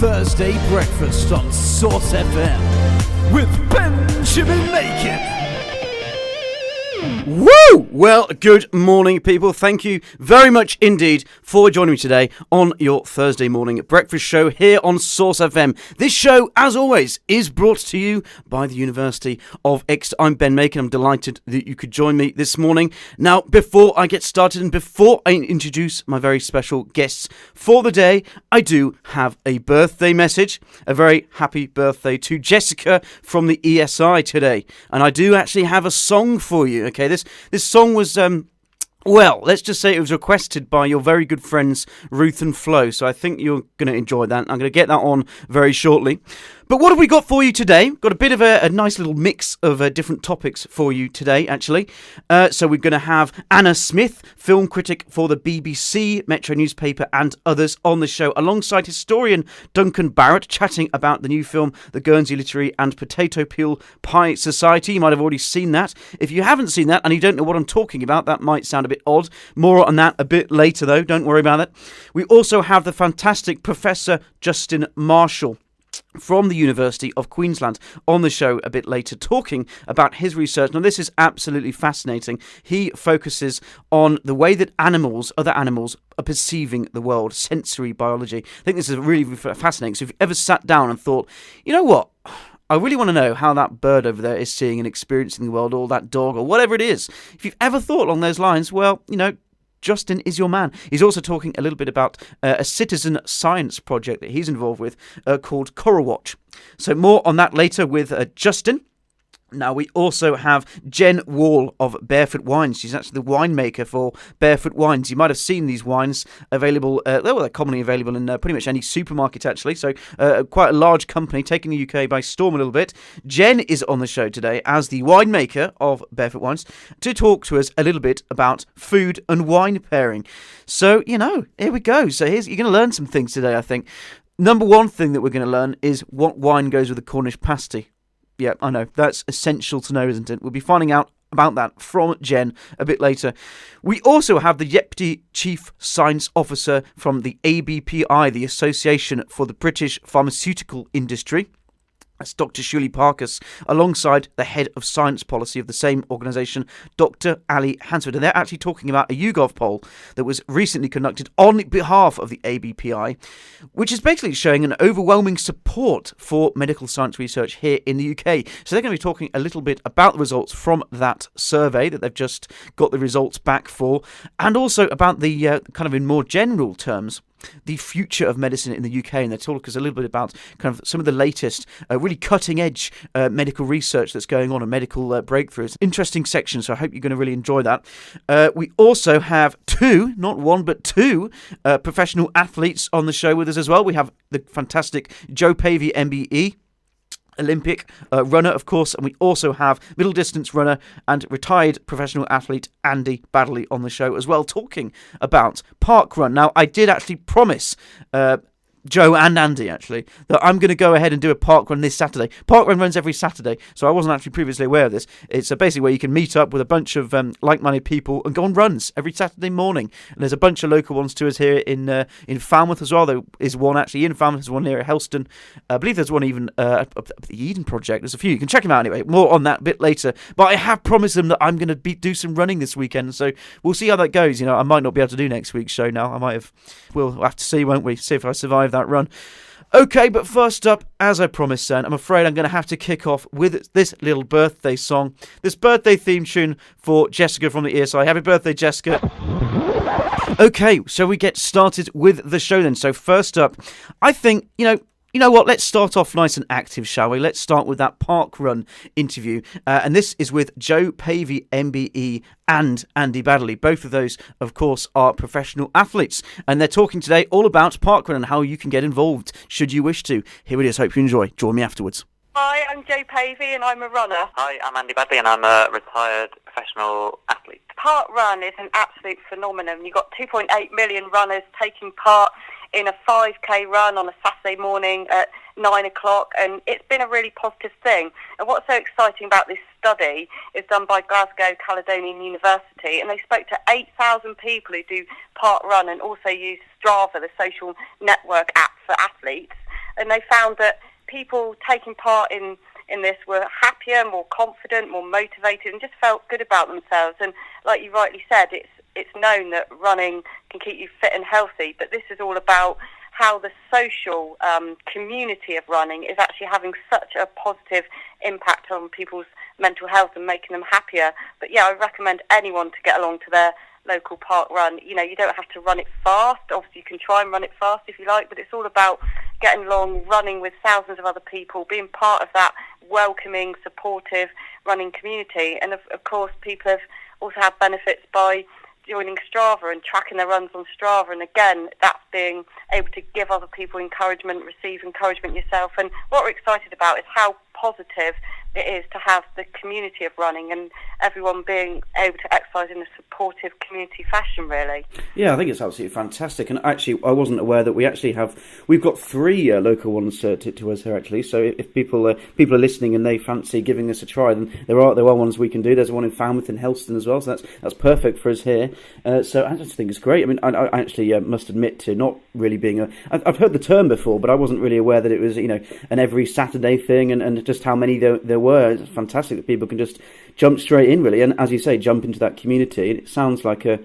Thursday breakfast on Source FM with Ben Makin. Woo! Well, good morning, people. Thank you very much indeed for joining me today on your Thursday morning breakfast show here on Source FM. This show, as always, is brought to you by the University of Exeter. I'm Ben Makin. I'm delighted that you could join me this morning. Now, before I get started and before I introduce my very special guests for the day, I do have a birthday message. A very happy birthday to Jessica from the ESI today. And I do actually have a song for you. Okay, this song was, well, let's just say it was requested by your very good friends Ruth and Flo, so I think you're going to enjoy that. I'm going to get that on very shortly. But what have we got for you today? Got a bit of a nice little mix of different topics for you today, actually. So we're going to have Anna Smith, film critic for the BBC, Metro newspaper and others on the show, alongside historian Duncan Barrett, chatting about the new film, The Guernsey Literary and Potato Peel Pie Society. You might have already seen that. If you haven't seen that and you don't know what I'm talking about, that might sound a bit odd. More on that a bit later, though. Don't worry about that. We also have the fantastic Professor Justin Marshall from the University of Queensland on the show a bit later, talking about his research. Now, this is absolutely fascinating. He focuses on the way that other animals, are perceiving the world, sensory biology. I think this is really fascinating. So if you've ever sat down and thought, you know what, I really want to know how that bird over there is seeing and experiencing the world, or that dog, or whatever it is. If you've ever thought along those lines, well, you know, Justin is your man. He's also talking a little bit about a citizen science project that he's involved with called Coral Watch. So more on that later with Justin. Now, we also have Jen Wall of Barefoot Wines. She's actually the winemaker for Barefoot Wines. You might have seen these wines available, they're commonly available in pretty much any supermarket, actually. So quite a large company, taking the UK by storm a little bit. Jen is on the show today as the winemaker of Barefoot Wines to talk to us a little bit about food and wine pairing. So, you know, here we go. So you're going to learn some things today, I think. Number one thing that we're going to learn is what wine goes with a Cornish pasty. Yeah, I know. That's essential to know, isn't it? We'll be finding out about that from Jen a bit later. We also have the Deputy Chief Science Officer from the ABPI, the Association for the British Pharmaceutical Industry. That's Dr. Shuli Parkus, alongside the Head of Science Policy of the same organisation, Dr. Ali Hansford. And they're actually talking about a YouGov poll that was recently conducted on behalf of the ABPI, which is basically showing an overwhelming support for medical science research here in the UK. So they're going to be talking a little bit about the results from that survey that they've just got the results back for, and also about the kind of in more general terms, the future of medicine in the UK, and they talk us a little bit about kind of some of the latest, really cutting-edge medical research that's going on and medical breakthroughs. Interesting section, so I hope you're going to really enjoy that. We also have two, not one, but two professional athletes on the show with us as well. We have the fantastic Joe Pavey, MBE, Olympic runner, of course, and we also have middle distance runner and retired professional athlete Andy Baddeley on the show as well, talking about park run. Now, I did actually promise Joe and Andy, actually, that I'm going to go ahead and do a park run this Saturday. Park run runs every Saturday, so I wasn't actually previously aware of this. It's basically where you can meet up with a bunch of like-minded people and go on runs every Saturday morning. And there's a bunch of local ones to us here in Falmouth as well. There is one actually in Falmouth, there's one here at Helston. I believe there's one even up the Eden Project. There's a few. You can check them out anyway. More on that a bit later. But I have promised them that I'm going to do some running this weekend, so we'll see how that goes. You know, I might not be able to do next week's show now. We'll have to see, won't we? See if I survive that run. Okay, but first up, as I promised, I'm afraid I'm going to have to kick off with this little birthday song, this birthday theme tune for Jessica from the ESI. Happy birthday, Jessica. Okay, so we get started with the show then. So first up, I think, you know what, let's start off nice and active, shall we? Let's start with that park run interview. And this is with Joe Pavey, MBE, and Andy Baddeley. Both of those, of course, are professional athletes. And they're talking today all about park run and how you can get involved, should you wish to. Here it is. Hope you enjoy. Join me afterwards. Hi, I'm Joe Pavey and I'm a runner. Hi, I'm Andy Badley and I'm a retired professional athlete. Park Run is an absolute phenomenon. You've got 2.8 million runners taking part in a 5k run on a Saturday morning at 9 o'clock, and it's been a really positive thing. And what's so exciting about this study is done by Glasgow Caledonian University, and they spoke to 8,000 people who do Park Run and also use Strava, the social network app for athletes. and they found that people taking part in this were happier, more confident, more motivated, and just felt good about themselves. And like you rightly said, it's known that running can keep you fit and healthy, but this is all about how the social community of running is actually having such a positive impact on people's mental health and making them happier. But yeah, I recommend anyone to get along to their local park run. You know, you don't have to run it fast. Obviously, you can try and run it fast if you like, but it's all about getting along, running with thousands of other people, being part of that welcoming, supportive running community. And of course, people have also had benefits by joining Strava and tracking their runs on Strava. And again, that's being able to give other people encouragement, receive encouragement yourself. And what we're excited about is how positive it is to have the community of running and everyone being able to exercise in a supportive community fashion, really. Yeah, I think it's absolutely fantastic. And actually, I wasn't aware that we've got 3 local ones to us here, actually. So if people are listening and they fancy giving us a try, then there are ones we can do. There's one in Falmouth and Helston as well, so that's perfect for us here. So I just think it's great. I mean, I actually must admit to not really being I've heard the term before, but I wasn't really aware that it was, an every Saturday thing and just how many there were. It's fantastic that people can just jump straight in, really, and as you say, jump into that community. It sounds like a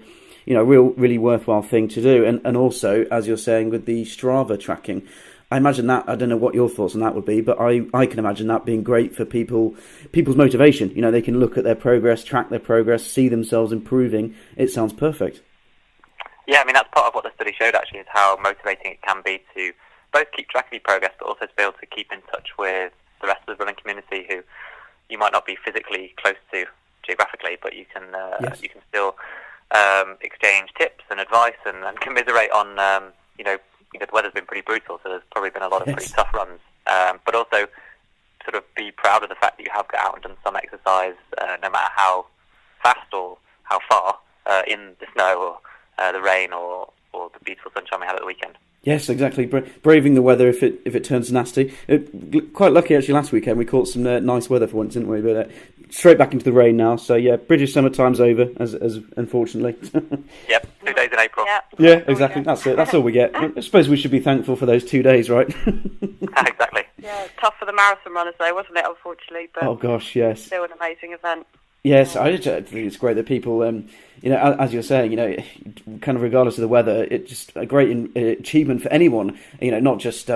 really worthwhile thing to do. And also, as you're saying, with the Strava tracking, I imagine that, I don't know what your thoughts on that would be, but I can imagine that being great for people's motivation. They can look at their progress, track their progress, see themselves improving. It sounds perfect. Yeah, I mean, that's part of what the study showed, actually, is how motivating it can be to both keep track of your progress, but also to be able to keep in touch with the rest of the running community who you might not be physically close to geographically, but you can Yes. you can still exchange tips and advice and commiserate on the weather's been pretty brutal, so there's probably been a lot of pretty tough runs, but also sort of be proud of the fact that you have got out and done some exercise, no matter how fast or how far, in the snow or the rain or the beautiful sunshine we had at the weekend. Yes, exactly. Braving the weather if it turns nasty. Quite lucky, actually, last weekend we caught some nice weather for once, didn't we? But straight back into the rain now. So yeah, British summertime's over, as unfortunately. Yep, 2 days in April. Yeah, exactly. That's it. That's all we get. I suppose we should be thankful for those 2 days, right? Exactly. Yeah, tough for the marathon runners though, wasn't it, unfortunately? But oh gosh, yes. still an amazing event. Yes, I think it's great that people, as you're saying, kind of regardless of the weather, it's just a great achievement for anyone, not just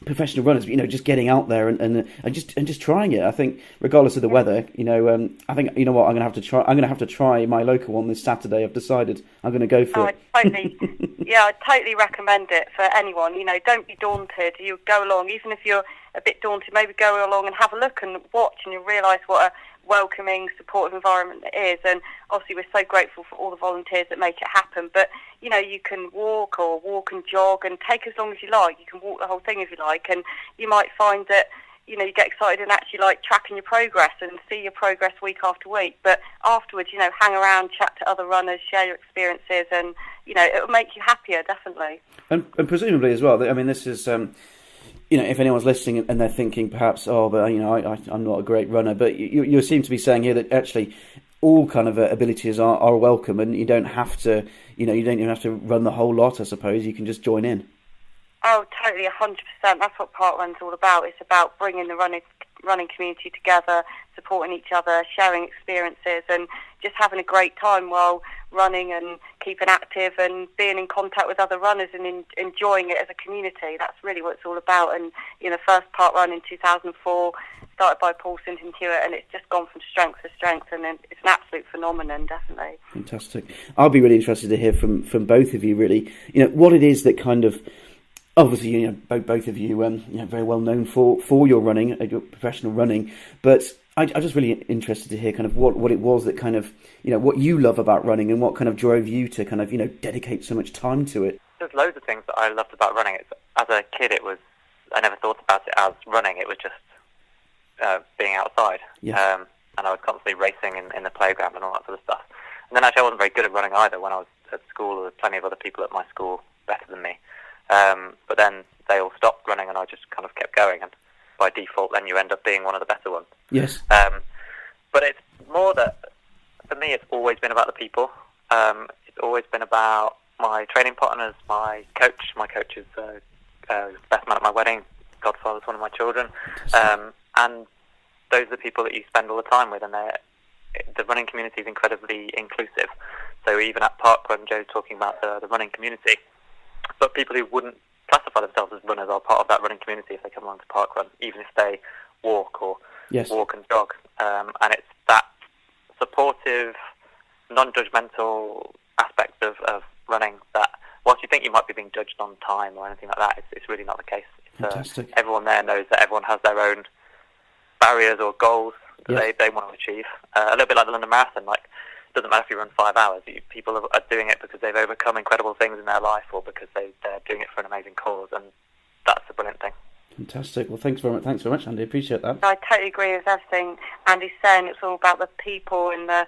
professional runners, but, just getting out there and just trying it. I think regardless of the weather, I think, I'm going to have to try my local one this Saturday. I've decided I'm going to go for it. I totally recommend it for anyone. Don't be daunted. You go along, even if you're a bit daunted, maybe go along and have a look and watch, and you'll realise what a welcoming, supportive environment it is. And obviously we're so grateful for all the volunteers that make it happen. But you can walk and jog and take as long as you like. You can walk the whole thing if you like, and you might find that you get excited and actually like tracking your progress and see your progress week after week. But afterwards, hang around, chat to other runners, share your experiences, and it will make you happier, definitely. And presumably as well, I mean, this is if anyone's listening and they're thinking perhaps, I'm not a great runner, but you seem to be saying here that actually all kind of abilities are welcome, and you don't have to, you don't even have to run the whole lot, I suppose. You can just join in. Oh, totally, 100%. That's what Parkrun's all about. It's about bringing the running community together, supporting each other, sharing experiences, and just having a great time while running and keeping active and being in contact with other runners and enjoying it as a community. That's really what it's all about. And first Park Run in 2004 started by Paul Sinton Hewitt, and it's just gone from strength to strength, and it's an absolute phenomenon, definitely. Fantastic. I'll be really interested to hear from both of you, really, what it is that kind of, obviously, both of you, very well known for your running, your professional running, but I'm just really interested to hear kind of what it was that kind of, what you love about running and what kind of drove you to kind of, dedicate so much time to it. There's loads of things that I loved about running. As a kid, I never thought about it as running. It was just being outside. Yeah. And I was constantly racing in the playground and all that sort of stuff. And then actually I wasn't very good at running either. When I was at school, there were plenty of other people at my school better than me. But then they all stopped running and I just kind of kept going, and by default then you end up being one of the better ones. Yes. But it's more that, for me, it's always been about the people. It's always been about my training partners, my coach. My coach is was the best man at my wedding. Godfather's one of my children. And those are the people that you spend all the time with, and the running community is incredibly inclusive. So even at parkrun, Joe's talking about the running community, but people who wouldn't classify themselves as runners are part of that running community if they come along to parkrun, even if they walk or walk and jog. And it's that supportive, non-judgmental aspect of running that, whilst you think you might be being judged on time or anything like that, it's really not the case. Fantastic. Everyone there knows that everyone has their own barriers or goals that they want to achieve. A little bit like the London Marathon. Like, it doesn't matter if you run 5 hours. People are doing it because they've overcome incredible things in their life, or because they're doing it for an amazing cause, and that's the brilliant thing. Fantastic. Well, thanks very much, Andy. Appreciate that. I totally agree with everything Andy's saying. It's all about the people and the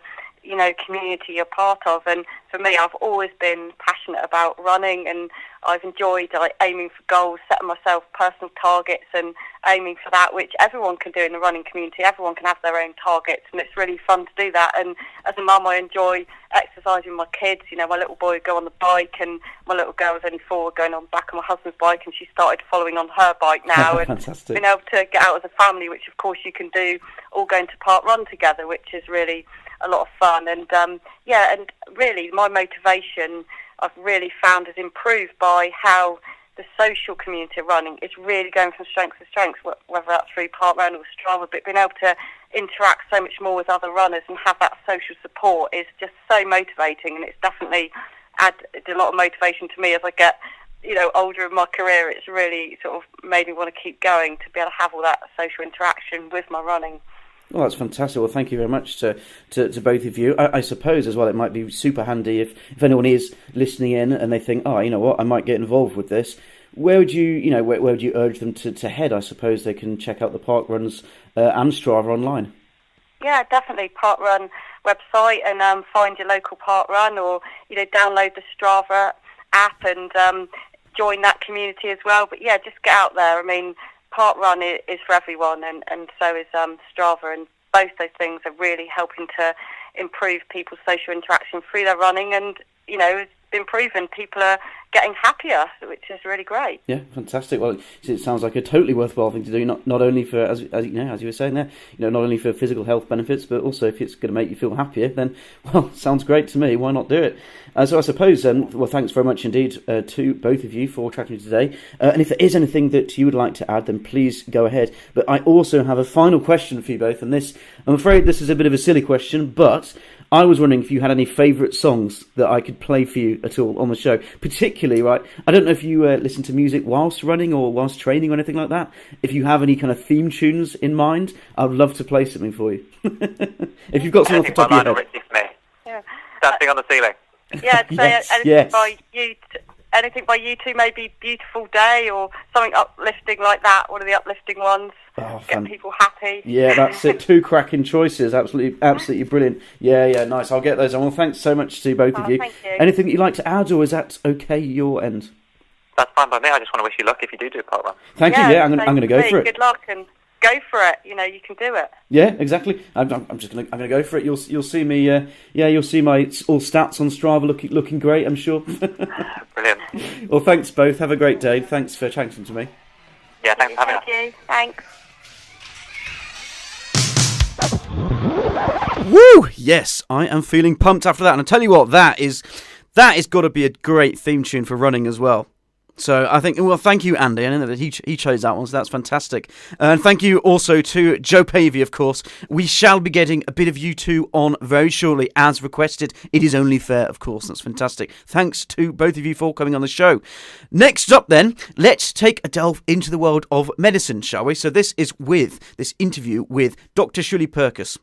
community you're part of. And for me, I've always been passionate about running, and I've enjoyed aiming for goals, setting myself personal targets and aiming for that, which everyone can do in the running community. Everyone can have their own targets, and it's really fun to do that. And as a mum, I enjoy exercising my kids. My little boy would go on the bike, and my little girl was only 4, going on the back of my husband's bike, and she started following on her bike now. And Fantastic. being able to get out as a family, which of course you can do, all going to park run together, which is really a lot of fun. And and really my motivation I've really found has improved by how the social community of running is really going from strength to strength, whether that's through parkrun or Strava, but being able to interact so much more with other runners and have that social support is just so motivating, and it's definitely added a lot of motivation to me as I get older in my career. It's really sort of made me want to keep going, to be able to have all that social interaction with my running. Well, that's fantastic. Well, thank you very much to both of you. I suppose as well it might be super handy if anyone is listening in and they think, oh, you know what, I might get involved with this. Where would you, where would you urge them to head? I suppose they can check out the parkruns and Strava online. Yeah, definitely. Parkrun website, and find your local parkrun, or download the Strava app and join that community as well. But yeah, just get out there. I mean, parkrun is for everyone, and so is Strava, and both those things are really helping to improve people's social interaction through their running, and it's been proven people are getting happier, which is really great. Yeah, fantastic. Well, it sounds like a totally worthwhile thing to do, not only for, as you were saying there, not only for physical health benefits, but also if it's going to make you feel happier, then, well, sounds great to me. Why not do it? So I suppose, well, thanks very much indeed to both of you for chatting today. And if there is anything that you would like to add, then please go ahead. But I also have a final question for you both, and this, I'm afraid this is a bit of a silly question, but I was wondering if you had any favourite songs that I could play for you at all on the show. Particularly, right, I don't know if you listen to music whilst running or whilst training or anything like that. If you have any kind of theme tunes in mind, I'd love to play something for you. If you've got something off the top of your head. Yeah. Dancing on the Ceiling. Yeah, I'd say anything by you two, maybe Beautiful Day or something uplifting like that, one of the uplifting ones. Get people happy. Yeah, that's it. 2 cracking choices. Absolutely brilliant. Yeah, nice. I'll get those on. Well, thanks so much to both of you. Thank you. Anything that you'd like to add, or is that okay your end? That's fine by me. I just want to wish you luck if you do a parkrun. Thank you. Yeah, I'm going to go for it. Good luck, and go for it. You can do it. Yeah, exactly. I'm going to go for it. You'll see me. You'll see my all stats on Strava looking great, I'm sure. Brilliant. Well, thanks both. Have a great day. Thanks for chatting to me. Yeah, thanks for having us. Thank you. Thanks. Woo! Yes, I am feeling pumped after that. And I tell you what, that is got to be a great theme tune for running as well. So I think, well, thank you, Andy. I know that he chose that one, so that's fantastic. And thank you also to Joe Pavey, of course. We shall be getting a bit of you two on very shortly, as requested. It is only fair, of course. That's fantastic. Thanks to both of you for coming on the show. Next up, then, let's take a delve into the world of medicine, shall we? So this is with this interview with Dr. Shirley Purkis,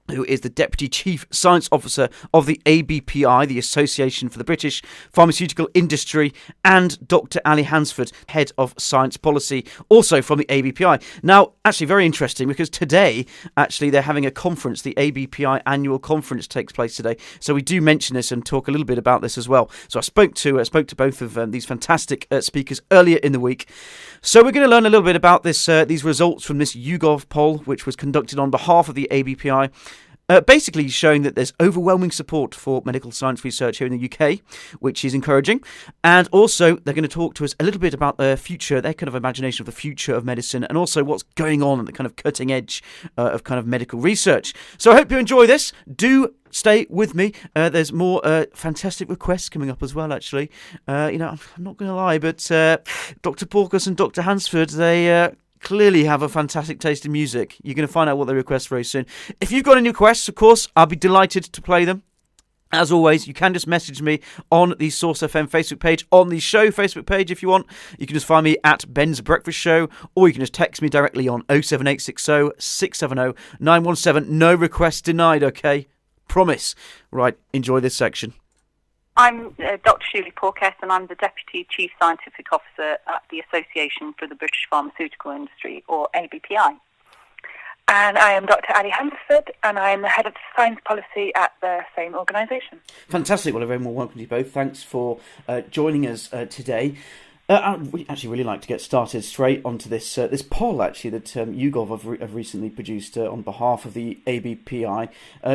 who is the Deputy Chief Science Officer of the ABPI, the Association for the British Pharmaceutical Industry, and Dr. Ali Hansford, Head of Science Policy, also from the ABPI. Now, actually very interesting, because today, actually, they're having a conference. The ABPI annual conference takes place today. So we do mention this and talk a little bit about this as well. So I spoke to both of these fantastic speakers earlier in the week. So we're going to learn a little bit about this these results from this YouGov poll, which was conducted on behalf of the ABPI. basically showing that there's overwhelming support for medical science research here in the UK, which is encouraging. And also, they're going to talk to us a little bit about their future, their kind of imagination of the future of medicine, and also what's going on at the kind of cutting edge of kind of medical research. So I hope you enjoy this. Do stay with me. There's more fantastic requests coming up as well, actually. I'm not going to lie, but Dr. Porkus and Dr. Hansford, they clearly have a fantastic taste in music. You're going to find out what they request very soon. If you've got any requests, of course, I'll be delighted to play them. As always, you can just message me on the Source FM Facebook page, on the show Facebook page if you want. You can just find me at Ben's Breakfast Show, or you can just text me directly on 07860 670 917. No requests denied, okay? Promise. Right, enjoy this section. I'm Dr. Shirley Porkess, and I'm the Deputy Chief Scientific Officer at the Association for the British Pharmaceutical Industry, or ABPI. And I am Dr. Ali Hansford, and I am the Head of Science Policy at the same organisation. Fantastic. Well, a very warm welcome to you both. Thanks for joining us today. I'd actually really like to get started straight onto this poll, actually, that YouGov have recently produced on behalf of the ABPI,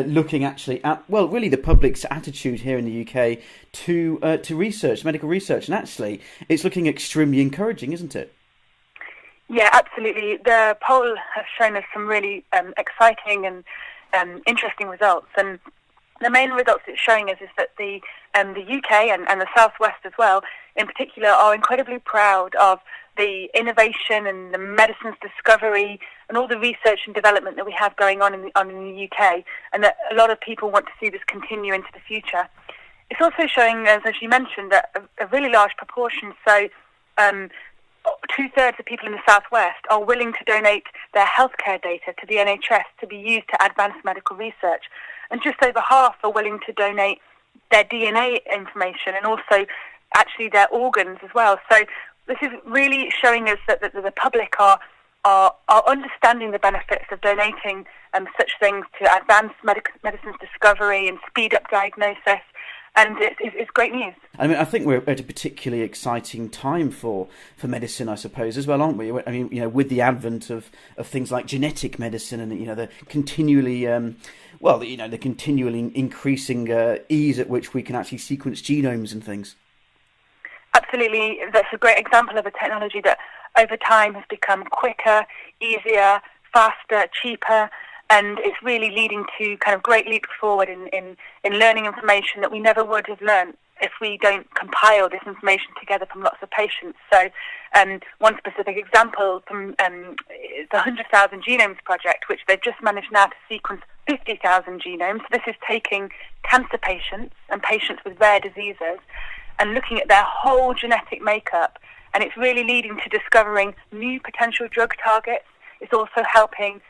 looking actually at, well, really the public's attitude here in the UK to research, medical research. And actually, it's looking extremely encouraging, isn't it? Yeah, absolutely. The poll has shown us some really exciting and interesting results. And the main results it's showing us is that the UK and the Southwest as well, in particular, are incredibly proud of the innovation and the medicines discovery and all the research and development that we have going on in the UK, and that a lot of people want to see this continue into the future. It's also showing, as you mentioned, that a really large proportion, so 2/3 of people in the Southwest are willing to donate their healthcare data to the NHS to be used to advance medical research. And just over half are willing to donate their DNA information and also actually their organs as well. So this is really showing us that the public are understanding the benefits of donating such things to advance medicines discovery and speed up diagnosis. And it's great news. I mean, I think we're at a particularly exciting time for medicine, I suppose, as well, aren't we? I mean, with the advent of things like genetic medicine and, the continually, the continually increasing ease at which we can actually sequence genomes and things. Absolutely. That's a great example of a technology that over time has become quicker, easier, faster, cheaper, and it's really leading to kind of great leaps forward in learning information that we never would have learned if we don't compile this information together from lots of patients. So one specific example from is the 100,000 Genomes Project, which they've just managed now to sequence 50,000 genomes. This is taking cancer patients and patients with rare diseases and looking at their whole genetic makeup, and it's really leading to discovering new potential drug targets. It's also helping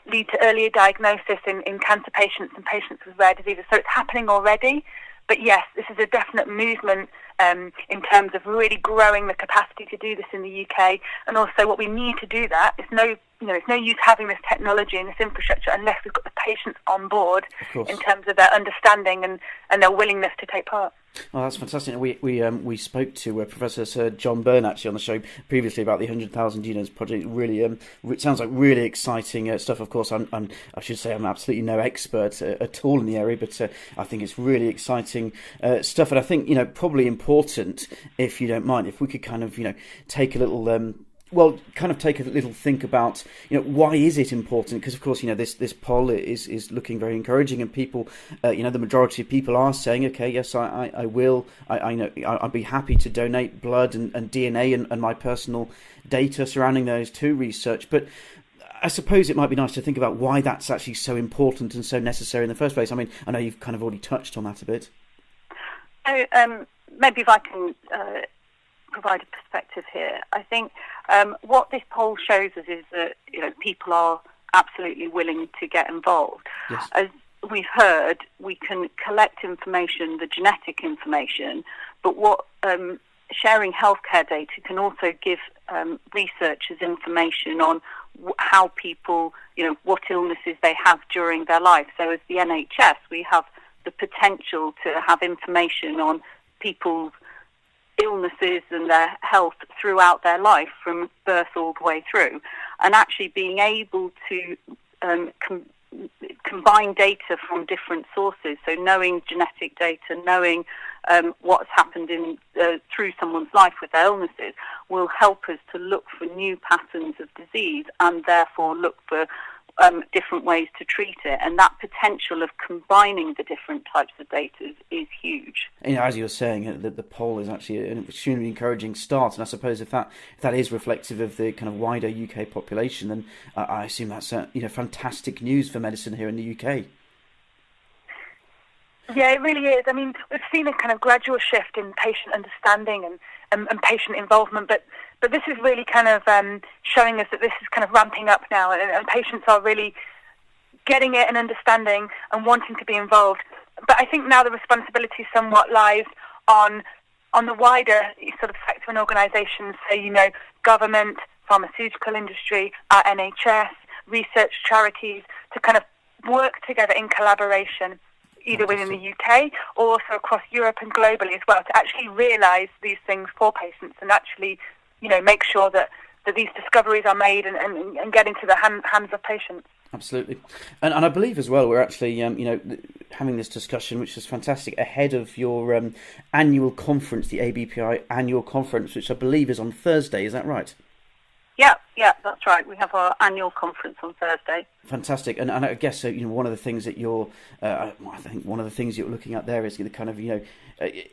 lead to earlier diagnosis in cancer patients and patients with rare diseases. So it's happening already. But yes, this is a definite movement in terms of really growing the capacity to do this in the UK. And also what we need to do that is it's no use having this technology and this infrastructure unless we've got the patients on board in terms of their understanding and their willingness to take part. Oh, that's fantastic. We spoke to Professor Sir John Byrne actually on the show previously about the 100,000 Genomes Project. Really, it sounds like really exciting stuff. Of course, I should say I'm absolutely no expert at all in the area, but I think it's really exciting stuff. And I think probably important, if you don't mind, if we could kind of take a little. Take a little think about, why is it important? Because, of course, this poll is looking very encouraging, and people, the majority of people are saying, okay, yes, I will. I'd be happy to donate blood and DNA and my personal data surrounding those to research. But I suppose it might be nice to think about why that's actually so important and so necessary in the first place. I mean, I know you've kind of already touched on that a bit. Maybe if I can provide a perspective here. I think what this poll shows us is that people are absolutely willing to get involved. Yes. As we've heard, we can collect information, the genetic information, but what sharing healthcare data can also give researchers information on how people, what illnesses they have during their life. So as the NHS, we have the potential to have information on people's illnesses and their health throughout their life from birth all the way through, and actually being able to combine data from different sources. So knowing genetic data, knowing what's happened through someone's life with their illnesses will help us to look for new patterns of disease and therefore look for different ways to treat it. And that potential of combining the different types of data is huge. As you were saying, the poll is actually an extremely encouraging start, and I suppose if that is reflective of the kind of wider UK population, then I assume that's fantastic news for medicine here in the UK. Yeah, it really is. I mean, we've seen a kind of gradual shift in patient understanding and patient involvement, but this is really kind of showing us that this is kind of ramping up now, and patients are really getting it and understanding and wanting to be involved. But I think now the responsibility somewhat lies on the wider sort of sector and organisations, so, government, pharmaceutical industry, our NHS, research charities, to kind of work together in collaboration, either within the UK or also across Europe and globally as well, to actually realise these things for patients and actually, make sure that these discoveries are made and get into the hands of patients. Absolutely. And I believe as well we're actually, having this discussion, which is fantastic, ahead of your annual conference, the ABPI annual conference, which I believe is on Thursday. Is that right? Yeah, that's right. We have our annual conference on Thursday. Fantastic, and I guess one of the things that I think one of the things you're looking at there is the kind of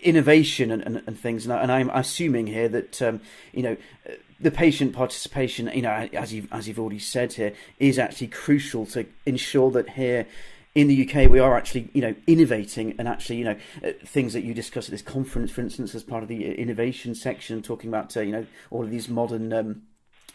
innovation and things, and I'm assuming here that the patient participation, as you've already said here, is actually crucial to ensure that here in the UK we are actually innovating and actually things that you discuss at this conference, for instance, as part of the innovation section, talking about all of these modern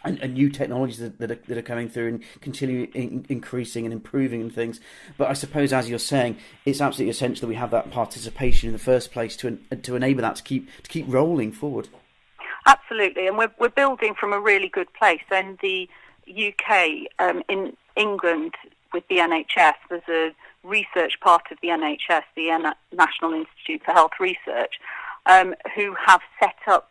and new technologies that are coming through and continually increasing and improving and things. But I suppose, as you're saying, it's absolutely essential that we have that participation in the first place to enable that to keep rolling forward. Absolutely, and we're building from a really good place. And the UK, in England, with the NHS, there's a research part of the NHS, the National Institute for Health Research, who have set up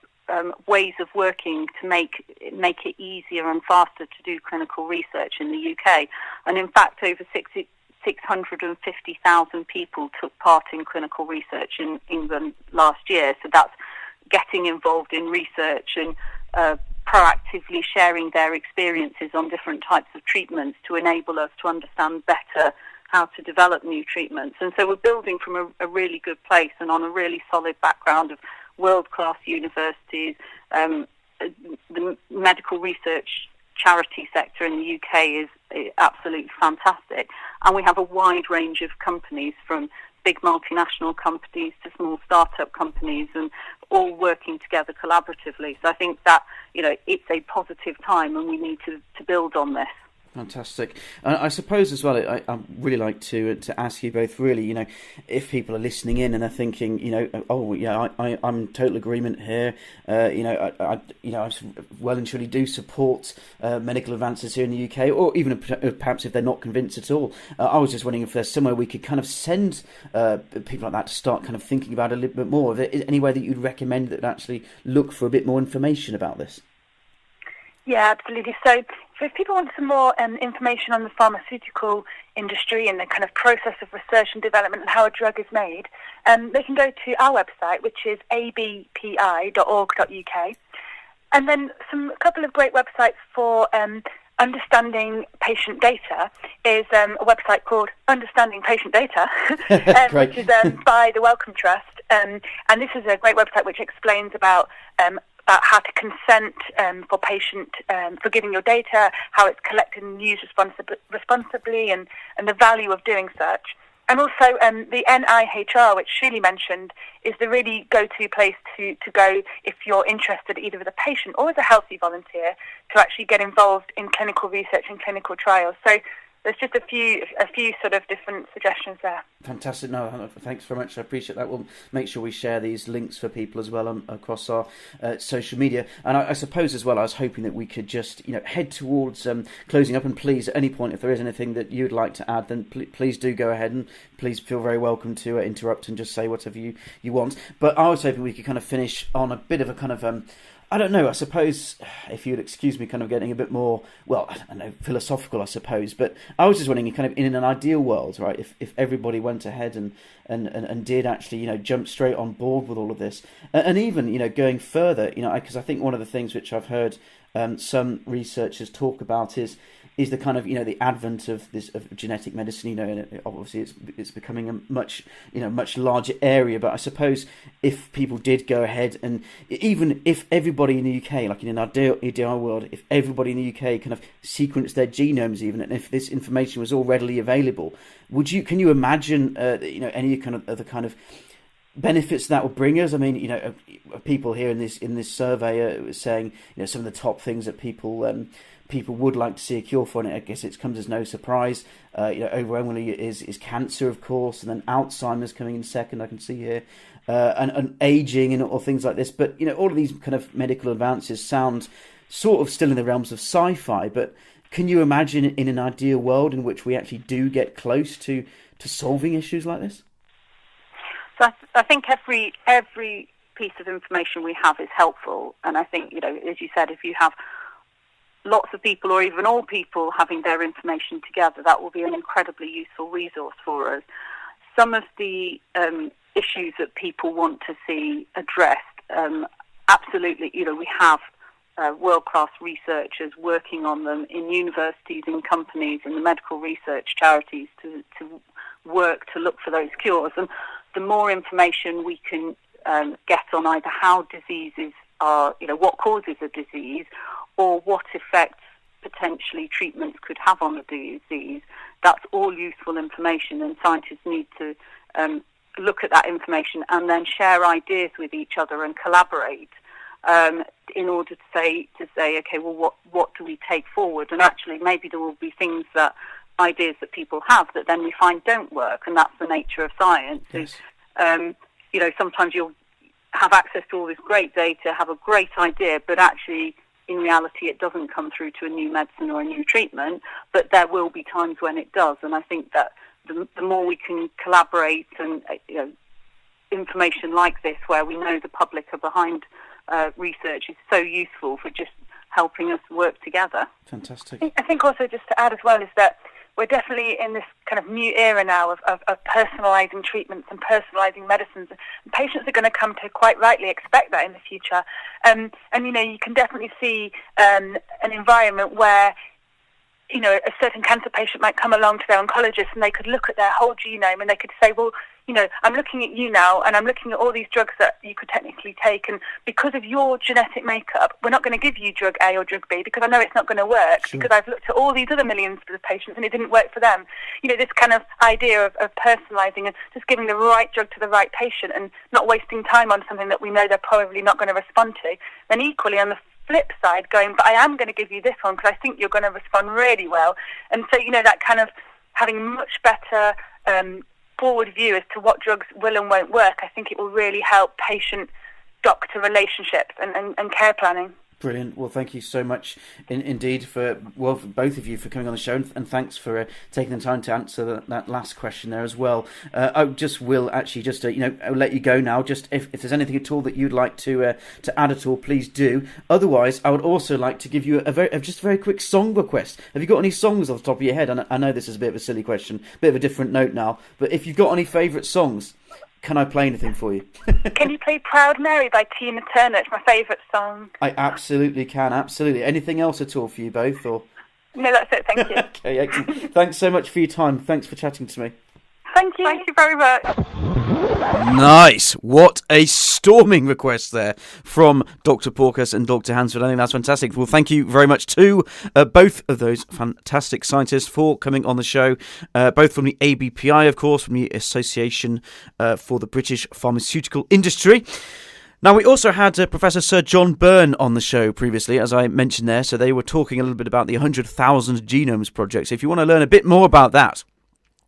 ways of working to make it easier and faster to do clinical research in the UK. And in fact, over 650,000 people took part in clinical research in England last year. So that's getting involved in research and proactively sharing their experiences on different types of treatments to enable us to understand better how to develop new treatments. And so we're building from a really good place and on a really solid background of world-class universities. The medical research charity sector in the UK is absolutely fantastic. And we have a wide range of companies, from big multinational companies to small startup companies, and all working together collaboratively. So I think that, it's a positive time and we need to build on this. Fantastic. I suppose as well, I'd really like to ask you both, really, if people are listening in and are thinking, I'm in total agreement here. I well and truly do support medical advances here in the UK, or even perhaps if they're not convinced at all. I was just wondering if there's somewhere we could kind of send people like that to start kind of thinking about it a little bit more. Is there any way that you'd recommend that actually look for a bit more information about this? Yeah, absolutely. So if people want some more information on the pharmaceutical industry and the kind of process of research and development and how a drug is made, they can go to our website, which is abpi.org.uk. And then a couple of great websites for understanding patient data is a website called Understanding Patient Data, which is by the Wellcome Trust. And this is a great website which explains about how to consent for giving your data, how it's collected and used responsibly, and the value of doing such. And also the NIHR, which Shirley mentioned, is the really go-to place to go if you're interested either as a patient or as a healthy volunteer to actually get involved in clinical research and clinical trials. So there's just a few sort of different suggestions there. Fantastic. No, thanks very much. I appreciate that. We'll make sure we share these links for people as well across our social media. And I suppose as well, I was hoping that we could just head towards closing up. And please, at any point, if there is anything that you'd like to add, then please do go ahead, and please feel very welcome to interrupt and just say whatever you want. But I was hoping we could kind of finish on a bit of a kind of I don't know. I suppose, if you'd excuse me, kind of getting a bit more, well, I don't know, philosophical, I suppose. But I was just wondering, kind of in an ideal world, right? If everybody went ahead and did actually, jump straight on board with all of this, and even, going further, because I think one of the things which I've heard some researchers talk about is the kind of the advent of this of genetic medicine, and obviously it's becoming a much larger area. But I suppose if people did go ahead, and even if everybody in the UK, like in an ideal world, if everybody in the UK kind of sequenced their genomes, even, and if this information was all readily available, can you imagine any kind of other kind of benefits that would bring us? I mean, people here in this survey are saying some of the top things that people would like to see a cure for, and I guess it comes as no surprise. Overwhelmingly is cancer, of course, and then Alzheimer's coming in second, I can see here, and aging and all things like this. But all of these kind of medical advances sound sort of still in the realms of sci-fi. But can you imagine in an ideal world in which we actually do get close to solving issues like this? So I think every piece of information we have is helpful, and I think as you said, if you have lots of people or even all people having their information together, that will be an incredibly useful resource for us. Some of the issues that people want to see addressed, absolutely, we have world-class researchers working on them in universities, in companies, in the medical research charities to work to look for those cures. And the more information we can get on either how diseases are, what causes a disease, or what effects potentially treatments could have on the disease, that's all useful information, and scientists need to look at that information and then share ideas with each other and collaborate in order to say, okay, well, what do we take forward? And actually, maybe there will be ideas that people have that then we find don't work, and that's the nature of science. Yes. Sometimes you'll have access to all this great data, have a great idea, but actually, in reality, it doesn't come through to a new medicine or a new treatment, but there will be times when it does. And I think that the more we can collaborate and information like this, where we know the public are behind research, is so useful for just helping us work together. Fantastic. I think also just to add as well is that we're definitely in this kind of new era now of personalising treatments and personalising medicines. And patients are going to come to quite rightly expect that in the future. And you can definitely see an environment where, a certain cancer patient might come along to their oncologist and they could look at their whole genome and they could say, well, I'm looking at you now and I'm looking at all these drugs that you could technically take, and because of your genetic makeup, we're not going to give you drug A or drug B because I know it's not going to work. Sure. Because I've looked at all these other millions of patients and it didn't work for them. This kind of idea of personalising and just giving the right drug to the right patient and not wasting time on something that we know they're probably not going to respond to. Then equally on the flip side, going, but I am going to give you this one because I think you're going to respond really well. And so, that kind of having much better forward view as to what drugs will and won't work, I think it will really help patient-doctor relationships and care planning. Brilliant. Well, thank you so much indeed for both of you for coming on the show, and thanks for taking the time to answer that last question there as well. I will let you go now. Just if there's anything at all that you'd like to add at all, please do. Otherwise, I would also like to give you a very quick song request. Have you got any songs off the top of your head? And I know this is a bit of a silly question, a bit of a different note now, but if you've got any favourite songs, can I play anything for you? Can you play Proud Mary by Tina Turner? It's my favourite song. I absolutely can, absolutely. Anything else at all for you both? Or no, that's it, thank you. Okay, excellent. Thanks so much for your time. Thanks for chatting to me. Thank you. Thank you very much. Nice. What a storming request there from Dr. Porcus and Dr. Hansford. I think that's fantastic. Well, thank you very much to both of those fantastic scientists for coming on the show, both from the ABPI, of course, from the Association for the British Pharmaceutical Industry. Now, we also had Professor Sir John Byrne on the show previously, as I mentioned there, so they were talking a little bit about the 100,000 Genomes Project. So if you want to learn a bit more about that,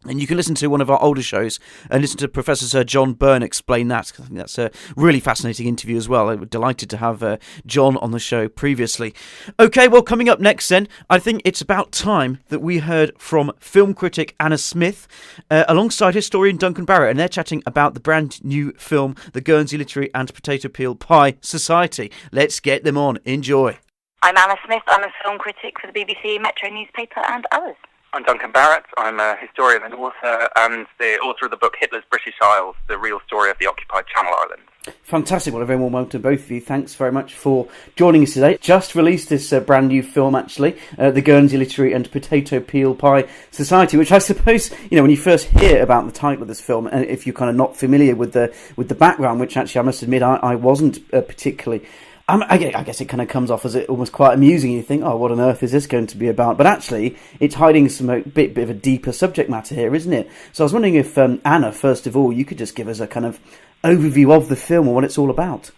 And you can listen to one of our older shows and listen to Professor Sir John Byrne explain that. I think that's a really fascinating interview as well. I'm delighted to have John on the show previously. OK, well, coming up next then, I think it's about time that we heard from film critic Anna Smith alongside historian Duncan Barrett, and they're chatting about the brand new film, The Guernsey Literary and Potato Peel Pie Society. Let's get them on. Enjoy. I'm Anna Smith. I'm a film critic for the BBC, Metro newspaper and others. I'm Duncan Barrett. I'm a historian and author, and the author of the book Hitler's British Isles, the real story of the occupied Channel Islands. Fantastic. Well, a very warm welcome to both of you. Thanks very much for joining us today. Just released this brand new film, actually, the Guernsey Literary and Potato Peel Pie Society, which I suppose, when you first hear about the title of this film, and if you're kind of not familiar with the background, which actually I must admit I wasn't particularly. I guess it kind of comes off as almost quite amusing. You think, oh, what on earth is this going to be about? But actually, it's hiding some bit of a deeper subject matter here, isn't it? So I was wondering if, Anna, first of all, you could just give us a kind of overview of the film and what it's all about.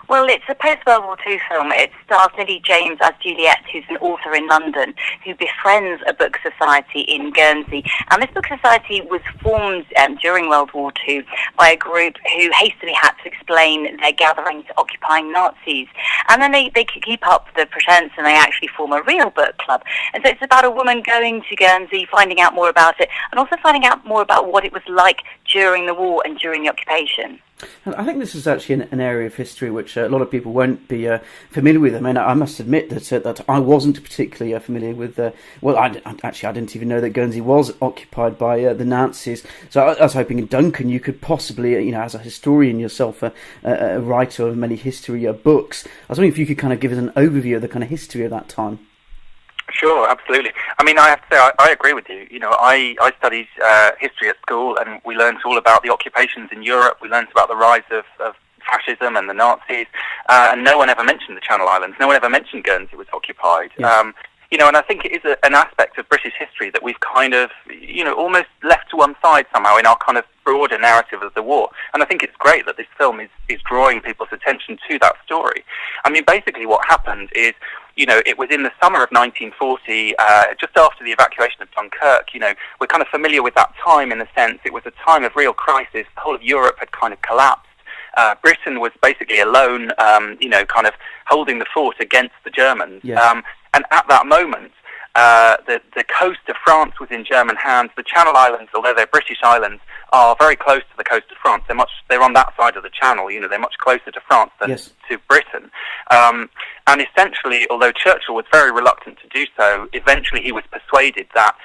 Well, it's a post-World War II film. It stars Lily James as Juliet, who's an author in London, who befriends a book society in Guernsey. And this book society was formed during World War II by a group who hastily had to explain their gathering to occupying Nazis. And then they keep up the pretense and they actually form a real book club. And so it's about a woman going to Guernsey, finding out more about it, and also finding out more about what it was like during the war and during the occupation. I think this is actually an area of history which a lot of people won't be familiar with. I mean, I must admit that I wasn't particularly familiar with. I didn't even know that Guernsey was occupied by the Nazis. So I was hoping, Duncan, you could possibly, as a historian yourself, a writer of many history books, I was wondering if you could kind of give us an overview of the kind of history of that time. Sure, absolutely. I mean, I have to say, I agree with you. I studied history at school, and we learned all about the occupations in Europe. We learned about the rise of fascism and the Nazis, and no one ever mentioned the Channel Islands. No one ever mentioned Guernsey was occupied. Yes. And I think it is an aspect of British history that we've kind of, almost left to one side somehow in our kind of broader narrative of the war. And I think it's great that this film is drawing people's attention to that story. I mean, basically what happened is, it was in the summer of 1940, just after the evacuation of Dunkirk. We're kind of familiar with that time in the sense it was a time of real crisis. The whole of Europe had kind of collapsed. Britain was basically alone, kind of holding the fort against the Germans. Yes. And at that moment, the coast of France was in German hands. The Channel Islands, although they're British islands, are very close to the coast of France. They're on that side of the Channel. They're much closer to France than yes. to Britain. And essentially, although Churchill was very reluctant to do so, eventually he was persuaded that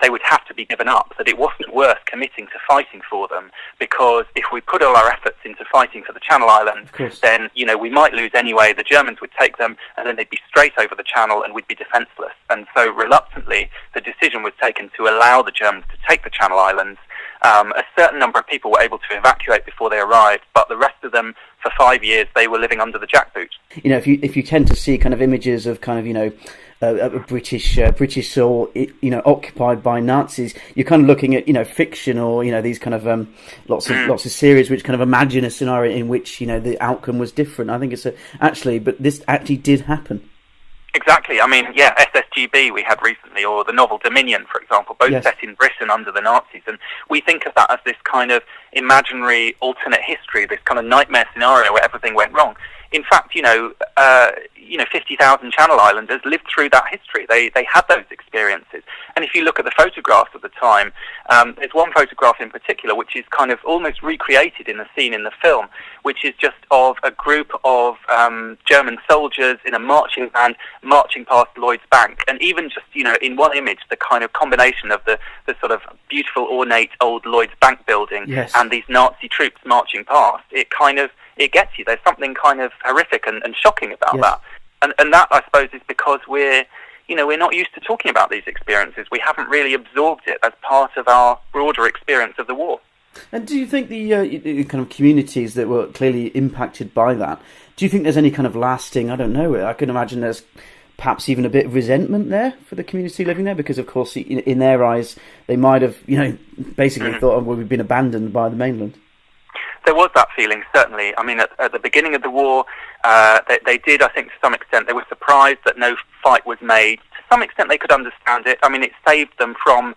they would have to be given up, that it wasn't worth committing to fighting for them, because if we put all our efforts into fighting for the Channel Islands, then, we might lose anyway. The Germans would take them, and then they'd be straight over the Channel, and we'd be defenceless. And so, reluctantly, the decision was taken to allow the Germans to take the Channel Islands. A certain number of people were able to evacuate before they arrived, but the rest of them, for 5 years, they were living under the jackboot. If you tend to see kind of images of kind of British or occupied by Nazis, you're kind of looking at fiction or these kind of lots of series which kind of imagine a scenario in which the outcome was different. I think it's but this actually did happen. Exactly. I mean, SSGB we had recently, or the novel Dominion, for example, both yes. set in Britain under the Nazis, and we think of that as this kind of imaginary alternate history, this kind of nightmare scenario where everything went wrong. In fact, 50,000 Channel Islanders lived through that history. They had those experiences. And if you look at the photographs of the time, there's one photograph in particular which is kind of almost recreated in the scene in the film, which is just of a group of German soldiers in a marching band marching past Lloyd's Bank. And even just, in one image, the kind of combination of the sort of beautiful, ornate old Lloyd's Bank building yes. and these Nazi troops marching past, it gets you. There's something kind of horrific and shocking about yes. that. And that, I suppose, is because we're not used to talking about these experiences. We haven't really absorbed it as part of our broader experience of the war. And do you think the kind of communities that were clearly impacted by that, do you think there's any kind of lasting, I don't know, I can imagine there's perhaps even a bit of resentment there for the community living there, because, of course, in their eyes, they might have, basically thought, oh, well, we've been abandoned by the mainland. There was that feeling, certainly. I mean, at the beginning of the war, they did, I think, to some extent, they were surprised that no fight was made. To some extent, they could understand it. I mean, it saved them from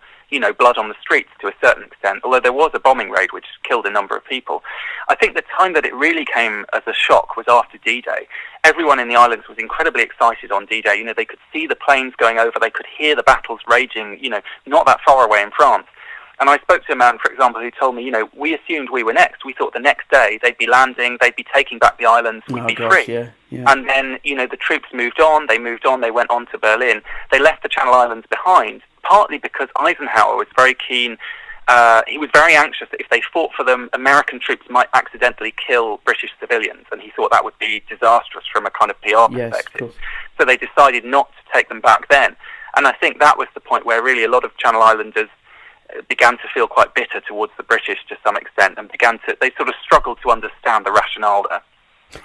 blood on the streets to a certain extent, although there was a bombing raid which killed a number of people. I think the time that it really came as a shock was after D-Day. Everyone in the islands was incredibly excited on D-Day. They could see the planes going over, they could hear the battles raging, not that far away in France. And I spoke to a man, for example, who told me, we assumed we were next. We thought the next day they'd be landing, they'd be taking back the islands, we'd be free. Yeah. And then, the troops moved on, they went on to Berlin. They left the Channel Islands behind, partly because Eisenhower was very keen. He was very anxious that if they fought for them, American troops might accidentally kill British civilians, and he thought that would be disastrous from a kind of PR perspective. So they decided not to take them back then. And I think that was the point where really a lot of Channel Islanders began to feel quite bitter towards the British to some extent, and they sort of struggled to understand the rationale there.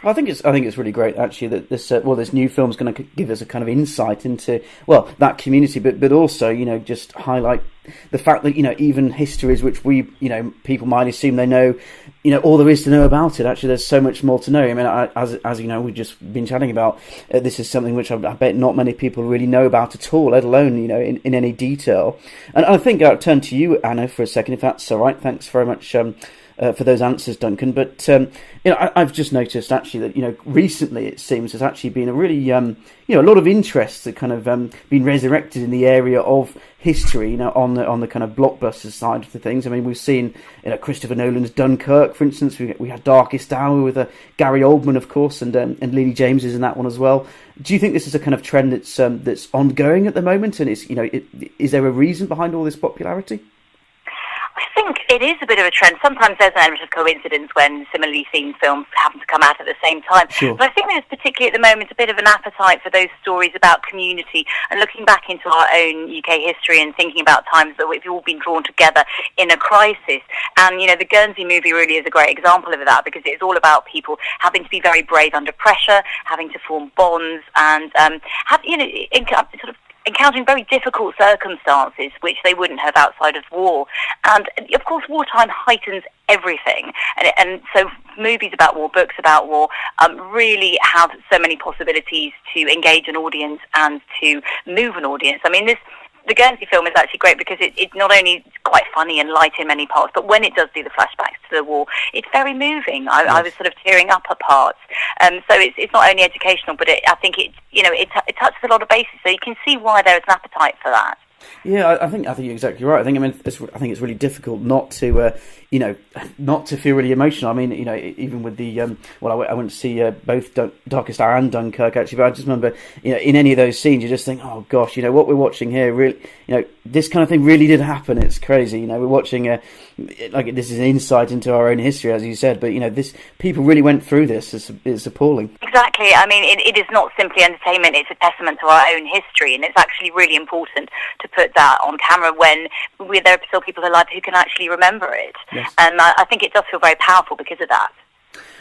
I think it's really great actually that this new film's going to give us a kind of insight into that community, but also just highlight the fact that even histories which we people might assume they know all there is to know about it. Actually, there's so much more to know. I mean, as we've just been chatting about, this is something which I bet not many people really know about at all, let alone in any detail. And I think I'll turn to you, Anna, for a second, if that's all right. Thanks very much for those answers, Duncan. But I've just noticed actually that recently it seems there's actually been a really a lot of interest that kind of been resurrected in the area of history, on the kind of blockbuster side of the things. I mean, we've seen Christopher Nolan's Dunkirk, for instance. We had Darkest Hour with Gary Oldman, of course, and Lily James is in that one as well. Do you think this is a kind of trend that's ongoing at the moment, and is there a reason behind all this popularity? I think it is a bit of a trend. Sometimes there's an element of coincidence when similarly themed films happen to come out at the same time. Sure. But I think there's particularly at the moment a bit of an appetite for those stories about community and looking back into our own UK history and thinking about times that we've all been drawn together in a crisis. And, the Guernsey movie really is a great example of that, because it's all about people having to be very brave under pressure, having to form bonds, and sort of encountering very difficult circumstances which they wouldn't have outside of war. And of course wartime heightens everything, and so movies about war, books about war really have so many possibilities to engage an audience and to move an audience. I mean, the Guernsey film is actually great because it's not only quite funny and light in many parts, but when it does do the flashbacks to the war, it's very moving. I was sort of tearing up at parts. So it's not only educational, but I think it touches a lot of bases. So you can see why there is an appetite for that. Yeah, I think you're exactly right. I think it's really difficult not to not to feel really emotional. I mean, even with the I went to see both Darkest Hour and Dunkirk actually, but I just remember in any of those scenes you just think, oh gosh, what we're watching here really, this kind of thing really did happen. It's crazy. We're watching this is an insight into our own history, as you said, but this people really went through this. It's appalling. Exactly. I mean, it is not simply entertainment. It's a testament to our own history, and it's actually really important to put that on camera when there are still people alive who can actually remember it. Yes. And I think it does feel very powerful because of that.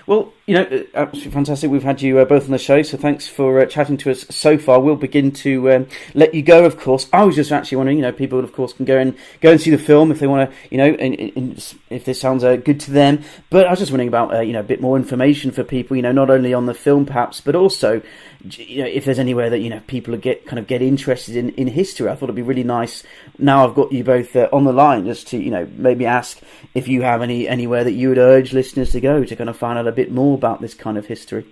Well, absolutely fantastic. We've had you both on the show, so thanks for chatting to us so far. We'll begin to let you go, of course. I was just actually wondering, people, of course, can go and see the film if they want to, if this sounds good to them. But I was just wondering about, a bit more information for people, not only on the film perhaps, but also, if there's anywhere that, people get interested in history. I thought it'd be really nice. Now I've got you both on the line just to, maybe ask if you have anywhere that you would urge listeners to go to kind of find out a bit more about this kind of history.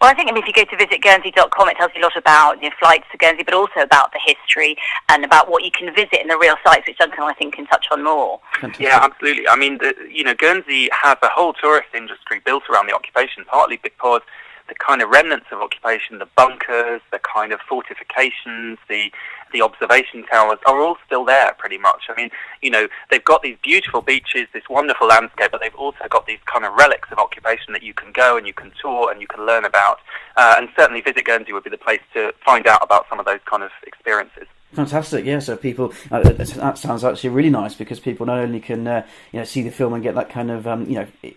Well, I think if you go to visitguernsey.com, it tells you a lot about flights to Guernsey, but also about the history and about what you can visit in the real sites, which Duncan, I think, can touch on more. Fantastic. Yeah, absolutely. I mean, Guernsey has a whole tourist industry built around the occupation, partly because the kind of remnants of occupation, the bunkers, the kind of fortifications, the observation towers are all still there pretty much. I mean, they've got these beautiful beaches, this wonderful landscape, but they've also got these kind of relics of occupation that you can go and you can tour and you can learn about. And certainly Visit Guernsey would be the place to find out about some of those kind of experiences. Fantastic, yeah. So people, that sounds actually really nice, because people not only can see the film and get that kind of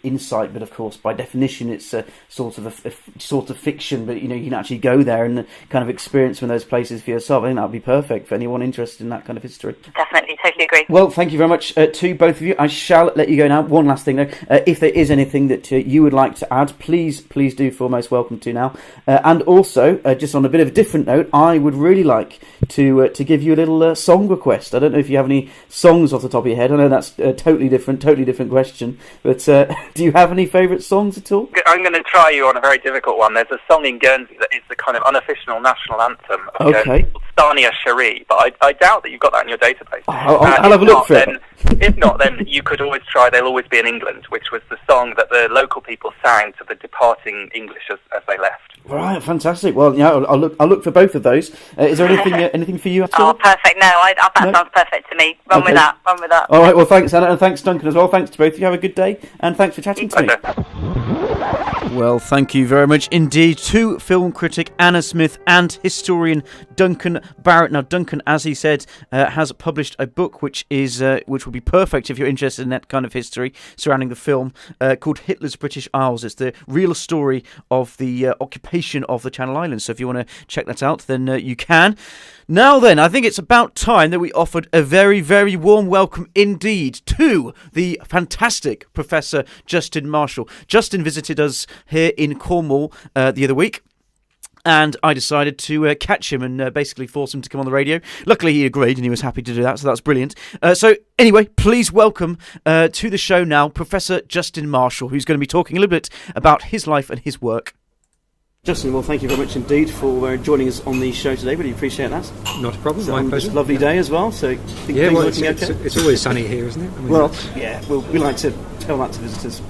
insight, but of course by definition it's a sort of fiction. But you can actually go there and kind of experience one of those places for yourself. I think that would be perfect for anyone interested in that kind of history. Definitely, totally agree. Well, thank you very much to both of you. I shall let you go now. One last thing though, if there is anything that you would like to add, please do feel most welcome to now. And also, just on a bit of a different note, I would really like to give you a little song request. I don't know if you have any songs off the top of your head. I know that's a totally different question. But do you have any favourite songs at all? I'm going to try you on a very difficult one. There's a song in Guernsey that is the kind of unofficial national anthem of Guernsey, called Stania Cherie, but I doubt that you've got that in your database. I'll have a look for it. If not, then you could always try They'll Always Be in England, which was the song that the local people sang to the departing English as they left. Right, fantastic. Well, yeah, I'll look for both of those. Is there anything for you at all? Oh, perfect. No, that sounds perfect to me. Run with that. All right, well, thanks, Anna, and thanks, Duncan, as well. Thanks to both of you. Have a good day, and thanks for chatting to me. Well, thank you very much indeed to film critic Anna Smith and historian Duncan Barrett. Now, Duncan, as he said, has published a book which will be perfect if you're interested in that kind of history surrounding the film, called Hitler's British Isles. It's the real story of the occupation of the Channel Islands. So if you want to check that out, then you can. Now then, I think it's about time that we offered a very, very warm welcome indeed to the fantastic Professor Justin Marshall. Justin visited us here in Cornwall the other week, and I decided to catch him and basically force him to come on the radio. Luckily, he agreed and he was happy to do that, so that's brilliant. So anyway, please welcome to the show now Professor Justin Marshall, who's going to be talking a little bit about his life and his work. Justin, well, thank you very much indeed for joining us on the show today. Really appreciate that. Not a problem, my pleasure. Lovely day as well, so things looking okay? It's always sunny here, isn't it? We like to tell that to visitors.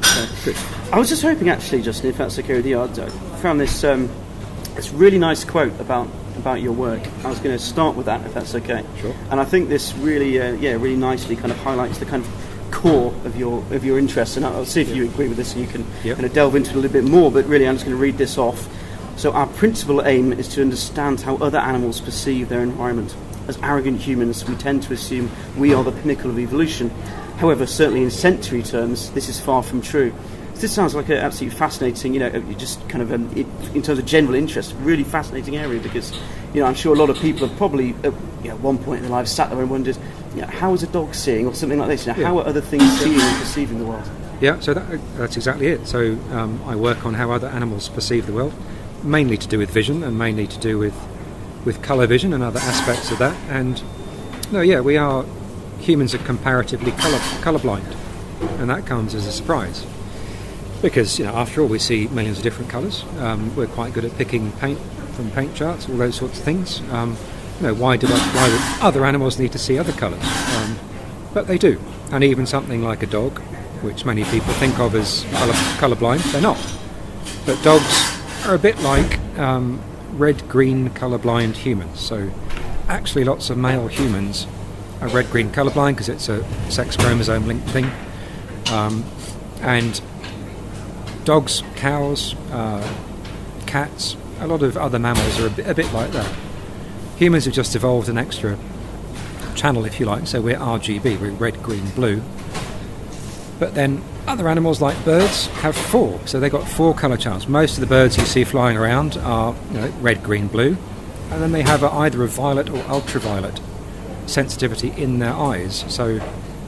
So. I was just hoping, actually, Justin, if that's okay with you, I found this really nice quote about your work. I was going to start with that, if that's okay. Sure. And I think this really, really nicely kind of highlights the kind of core of your interests, and I'll see if you agree with this and you can kind of delve into it a little bit more, but really I'm just going to read this off. So our principal aim is to understand how other animals perceive their environment. As arrogant humans, we tend to assume we are the pinnacle of evolution. However, certainly in sensory terms, this is far from true. So this sounds like an absolutely fascinating, just kind of in terms of general interest, really fascinating area, because I'm sure a lot of people have probably at one point in their lives sat there and wondered, how is a dog seeing, or something like this? How are other things seeing and perceiving the world? Yeah, so that's exactly it. So I work on how other animals perceive the world, mainly to do with vision and mainly to do with colour vision and other aspects of that. And humans are comparatively colourblind, and that comes as a surprise. Because, after all, we see millions of different colours. We're quite good at picking paint from paint charts, all those sorts of things. Why would other animals need to see other colours? But they do. And even something like a dog, which many people think of as colourblind, they're not. But dogs are a bit like red-green colourblind humans. So actually lots of male humans are red-green colourblind because it's a sex chromosome linked thing. And dogs, cows, cats, a lot of other mammals are a bit like that. Humans have just evolved an extra channel, if you like, so we're RGB, we're red, green, blue. But then other animals like birds have 4, so they've got 4 colour channels. Most of the birds you see flying around are red, green, blue, and then they have either a violet or ultraviolet sensitivity in their eyes. So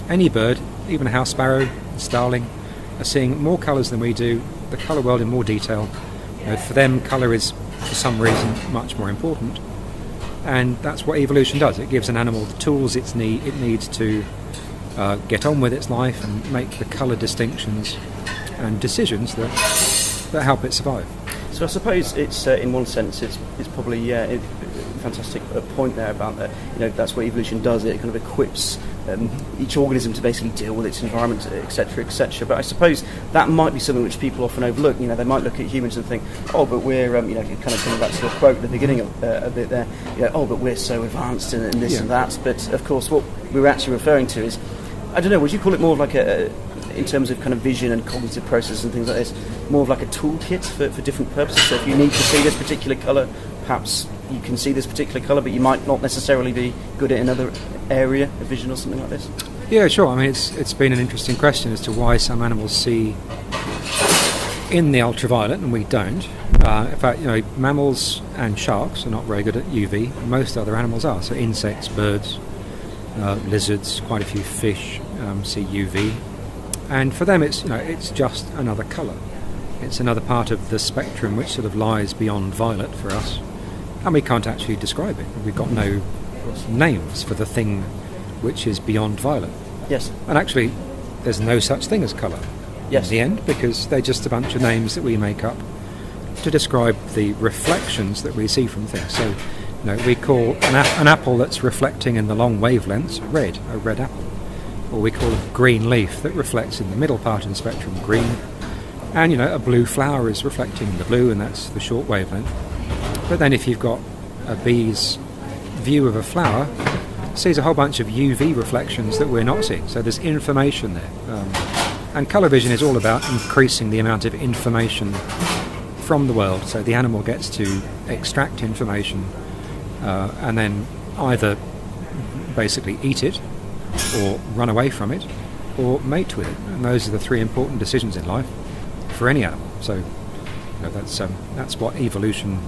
any bird, even a house sparrow, starling, are seeing more colours than we do, the colour world in more detail. For them, colour is, for some reason, much more important. And that's what evolution does. It gives an animal the tools it needs to get on with its life and make the colour distinctions and decisions that help it survive. So I suppose it's, in one sense, it's probably a fantastic point there about that. That's what evolution does. It kind of equips each organism to basically deal with its environment, etc., etc. But I suppose that might be something which people often overlook. They might look at humans and think, oh, but we're, kind of coming back to your quote at the beginning a bit there, oh, but we're so advanced in this and that. But of course, what we were actually referring to is, I don't know, would you call it more of like in terms of kind of vision and cognitive processes and things like this, more of like a toolkit for different purposes? So if you need to see this particular colour, perhaps you can see this particular colour, but you might not necessarily be good at another area of vision or something like this? Yeah, sure. I mean, it's been an interesting question as to why some animals see in the ultraviolet and we don't. In fact, mammals and sharks are not very good at UV. Most other animals are. So insects, birds, lizards, quite a few fish see UV. And for them, it's just another colour. It's another part of the spectrum which sort of lies beyond violet for us. And we can't actually describe it. We've got no names for the thing which is beyond violet. Yes. And actually, there's no such thing as colour in the end, because they're just a bunch of names that we make up to describe the reflections that we see from things. So, we call an apple that's reflecting in the long wavelengths a red apple. Or we call a green leaf that reflects in the middle part of the spectrum, green. And, a blue flower is reflecting in the blue, and that's the short wavelength. But then if you've got a bee's view of a flower, it sees a whole bunch of UV reflections that we're not seeing. So there's information there. And colour vision is all about increasing the amount of information from the world. So the animal gets to extract information and then either basically eat it, or run away from it, or mate with it. And those are the three important decisions in life for any animal. So that's what evolution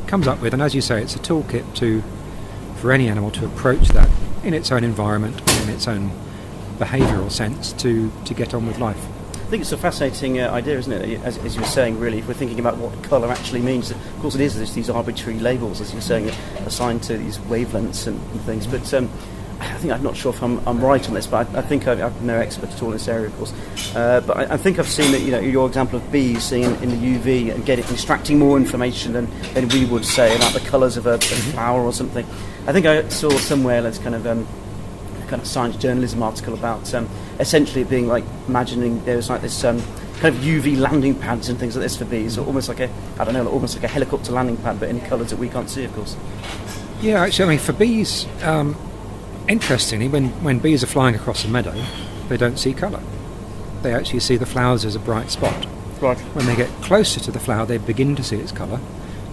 comes up with. And as you say, it's a toolkit for any animal to approach that in its own environment, in its own behavioural sense, to get on with life. I think it's a fascinating idea, isn't it? As you were saying, really, if we're thinking about what colour actually means, of course it is these arbitrary labels, as you're saying, assigned to these wavelengths and things. But I'm not sure if I'm right on this, but I think I'm no expert at all in this area, of course. But I think I've seen that, your example of bees seeing in the UV and extracting more information than we would say about the colours of a flower or something. I think I saw somewhere that's kind of science journalism article about essentially it being like imagining there's like this kind of UV landing pads and things like this for bees, or almost like almost like a helicopter landing pad, but in colours that we can't see, of course. Yeah, actually, for bees, interestingly, when bees are flying across a meadow, they don't see colour. They actually see the flowers as a bright spot. Right. When they get closer to the flower, they begin to see its colour,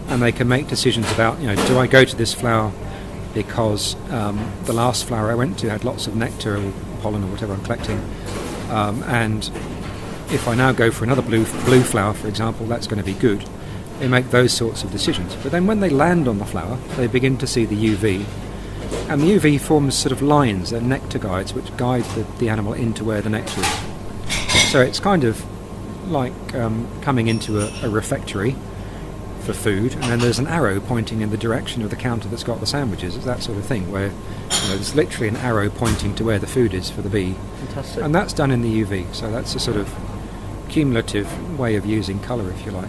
and they can make decisions about, do I go to this flower because the last flower I went to had lots of nectar or pollen or whatever I'm collecting, and if I now go for another blue flower, for example, that's going to be good. They make those sorts of decisions. But then when they land on the flower, they begin to see the UV, and the UV forms sort of lines, they're nectar guides, which guide the animal into where the nectar is. So it's kind of like coming into a refectory for food, and then there's an arrow pointing in the direction of the counter that's got the sandwiches. It's that sort of thing where there's literally an arrow pointing to where the food is for the bee. Fantastic. And that's done in the UV, so that's a sort of cumulative way of using colour, if you like.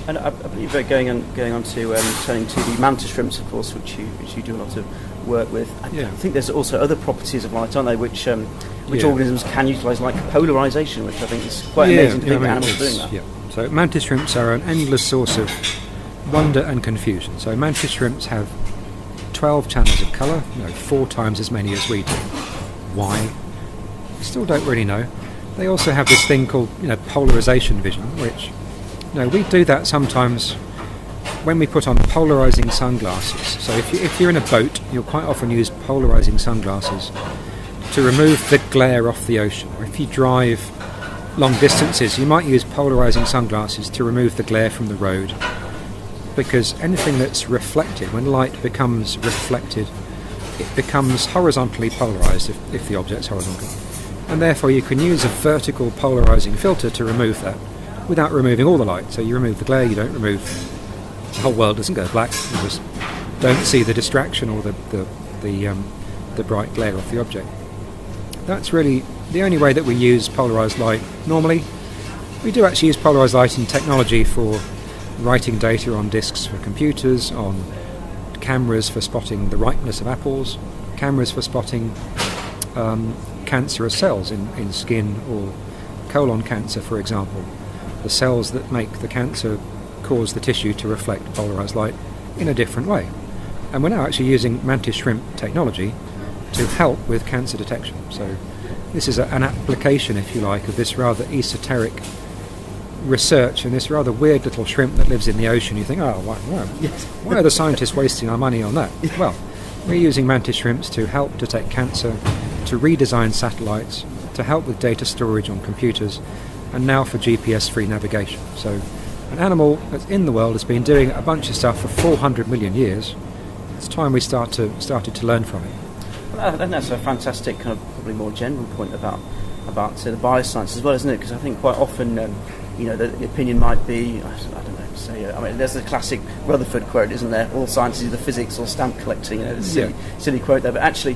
And I believe going on to turning to the mantis shrimps, of course, which you do a lot of work with. I think there's also other properties of light, aren't they, which organisms can utilise, like polarisation, which I think is quite amazing to think that animals doing that. Yeah. So mantis shrimps are an endless source of wonder and confusion. So mantis shrimps have 12 channels of colour, 4 times as many as we do. Why? Still don't really know. They also have this thing called polarisation vision, which we do that sometimes when we put on polarising sunglasses. So if you're in a boat, you'll quite often use polarising sunglasses to remove the glare off the ocean. Or if you drive long distances, you might use polarising sunglasses to remove the glare from the road, because anything that's reflected, when light becomes reflected, it becomes horizontally polarised if the object's horizontal, and therefore you can use a vertical polarising filter to remove that without removing all the light. So you remove the glare, you don't remove, the whole world doesn't go black, you just don't see the distraction or the bright glare off the object. That's really the only way that we use polarised light normally. We do actually use polarised light in technology for writing data on disks for computers, on cameras for spotting the ripeness of apples, cameras for spotting cancerous cells in skin, or colon cancer, for example. The cells that make the cancer cause the tissue to reflect polarised light in a different way. And we're now actually using mantis shrimp technology to help with cancer detection. So this is an application, if you like, of this rather esoteric research and this rather weird little shrimp that lives in the ocean. You think, why are the scientists wasting our money on that? Well, we're using mantis shrimps to help detect cancer, to redesign satellites, to help with data storage on computers, and now for GPS-free navigation. So an animal that's in the world has been doing a bunch of stuff for 400 million years. It's time we started to learn from it. And that's a fantastic kind of probably more general point about the bioscience as well, isn't it? Because I think quite often, the opinion might be, I don't know, So, I mean, there's the classic Rutherford quote, isn't there? All science is either physics or stamp collecting. You know, the silly quote there. But actually,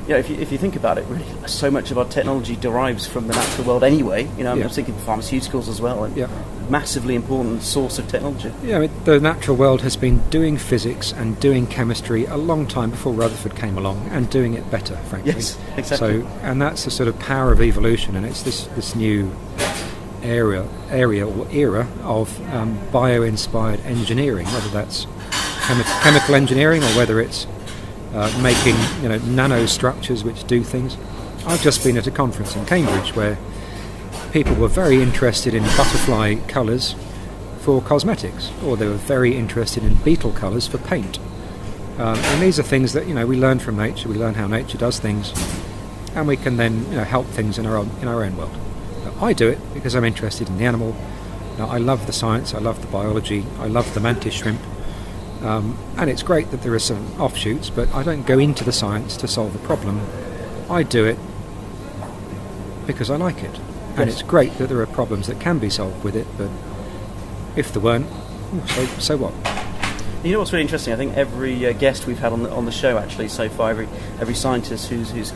you know, if you think about it, really, so much of our technology derives from the natural world anyway. You know, I'm thinking pharmaceuticals as well, and massively important source of technology. Yeah, I mean, the natural world has been doing physics and doing chemistry a long time before Rutherford came along, and doing it better, frankly. Yes, exactly. So, and that's the sort of power of evolution, and it's this new era of bio-inspired engineering, whether that's chemical engineering or whether it's making nanostructures which do things. I've just been at a conference in Cambridge where people were very interested in butterfly colours for cosmetics, or they were very interested in beetle colours for paint. And these are things that we learn from nature. We learn how nature does things, and we can then help things in our own world. I do it because I'm interested in the animal. I love the science, I love the biology, I love the mantis shrimp, and it's great that there are some offshoots, but I don't go into the science to solve the problem. I do it because I like it. And it's great that there are problems that can be solved with it, but if there weren't, so what? You know what's really interesting? I think every guest we've had on the show actually so far, every scientist who's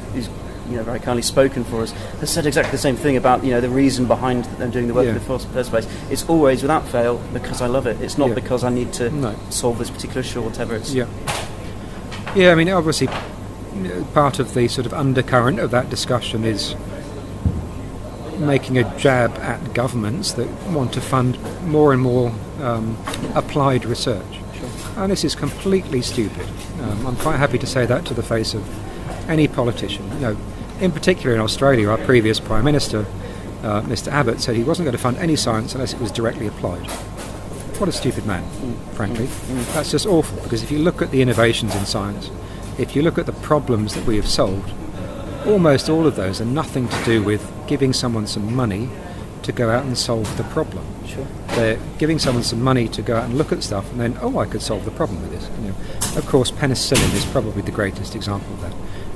very kindly spoken for us, has said exactly the same thing about the reason behind them doing the work in the first place. It's always, without fail, because I love it. It's not because I need to solve this particular issue or whatever. I mean, obviously, part of the sort of undercurrent of that discussion is making a jab at governments that want to fund more and more applied research. And this is completely stupid. I'm quite happy to say that to the face of any politician. In particular in Australia, our previous Prime Minister, Mr. Abbott, said he wasn't going to fund any science unless it was directly applied. What a stupid man, frankly. That's just awful, because if you look at the innovations in science, if you look at the problems that we have solved, almost all of those are nothing to do with giving someone some money to go out and solve the problem. Sure. They're giving someone some money to go out and look at stuff and then, I could solve the problem with this. Of course, penicillin is probably the greatest example of that,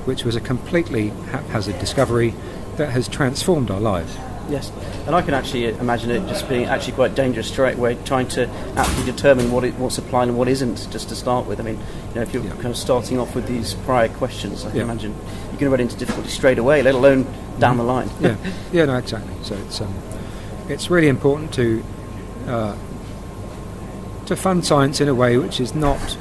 which was a completely haphazard discovery that has transformed our lives. Yes, and I can actually imagine it just being actually quite dangerous straight away, trying to actually determine what's applied and what isn't, just to start with. I mean, if you're kind of starting off with these prior questions, I can imagine you're going to run into difficulty straight away, let alone down the line. No, exactly. So it's really important to fund science in a way which is not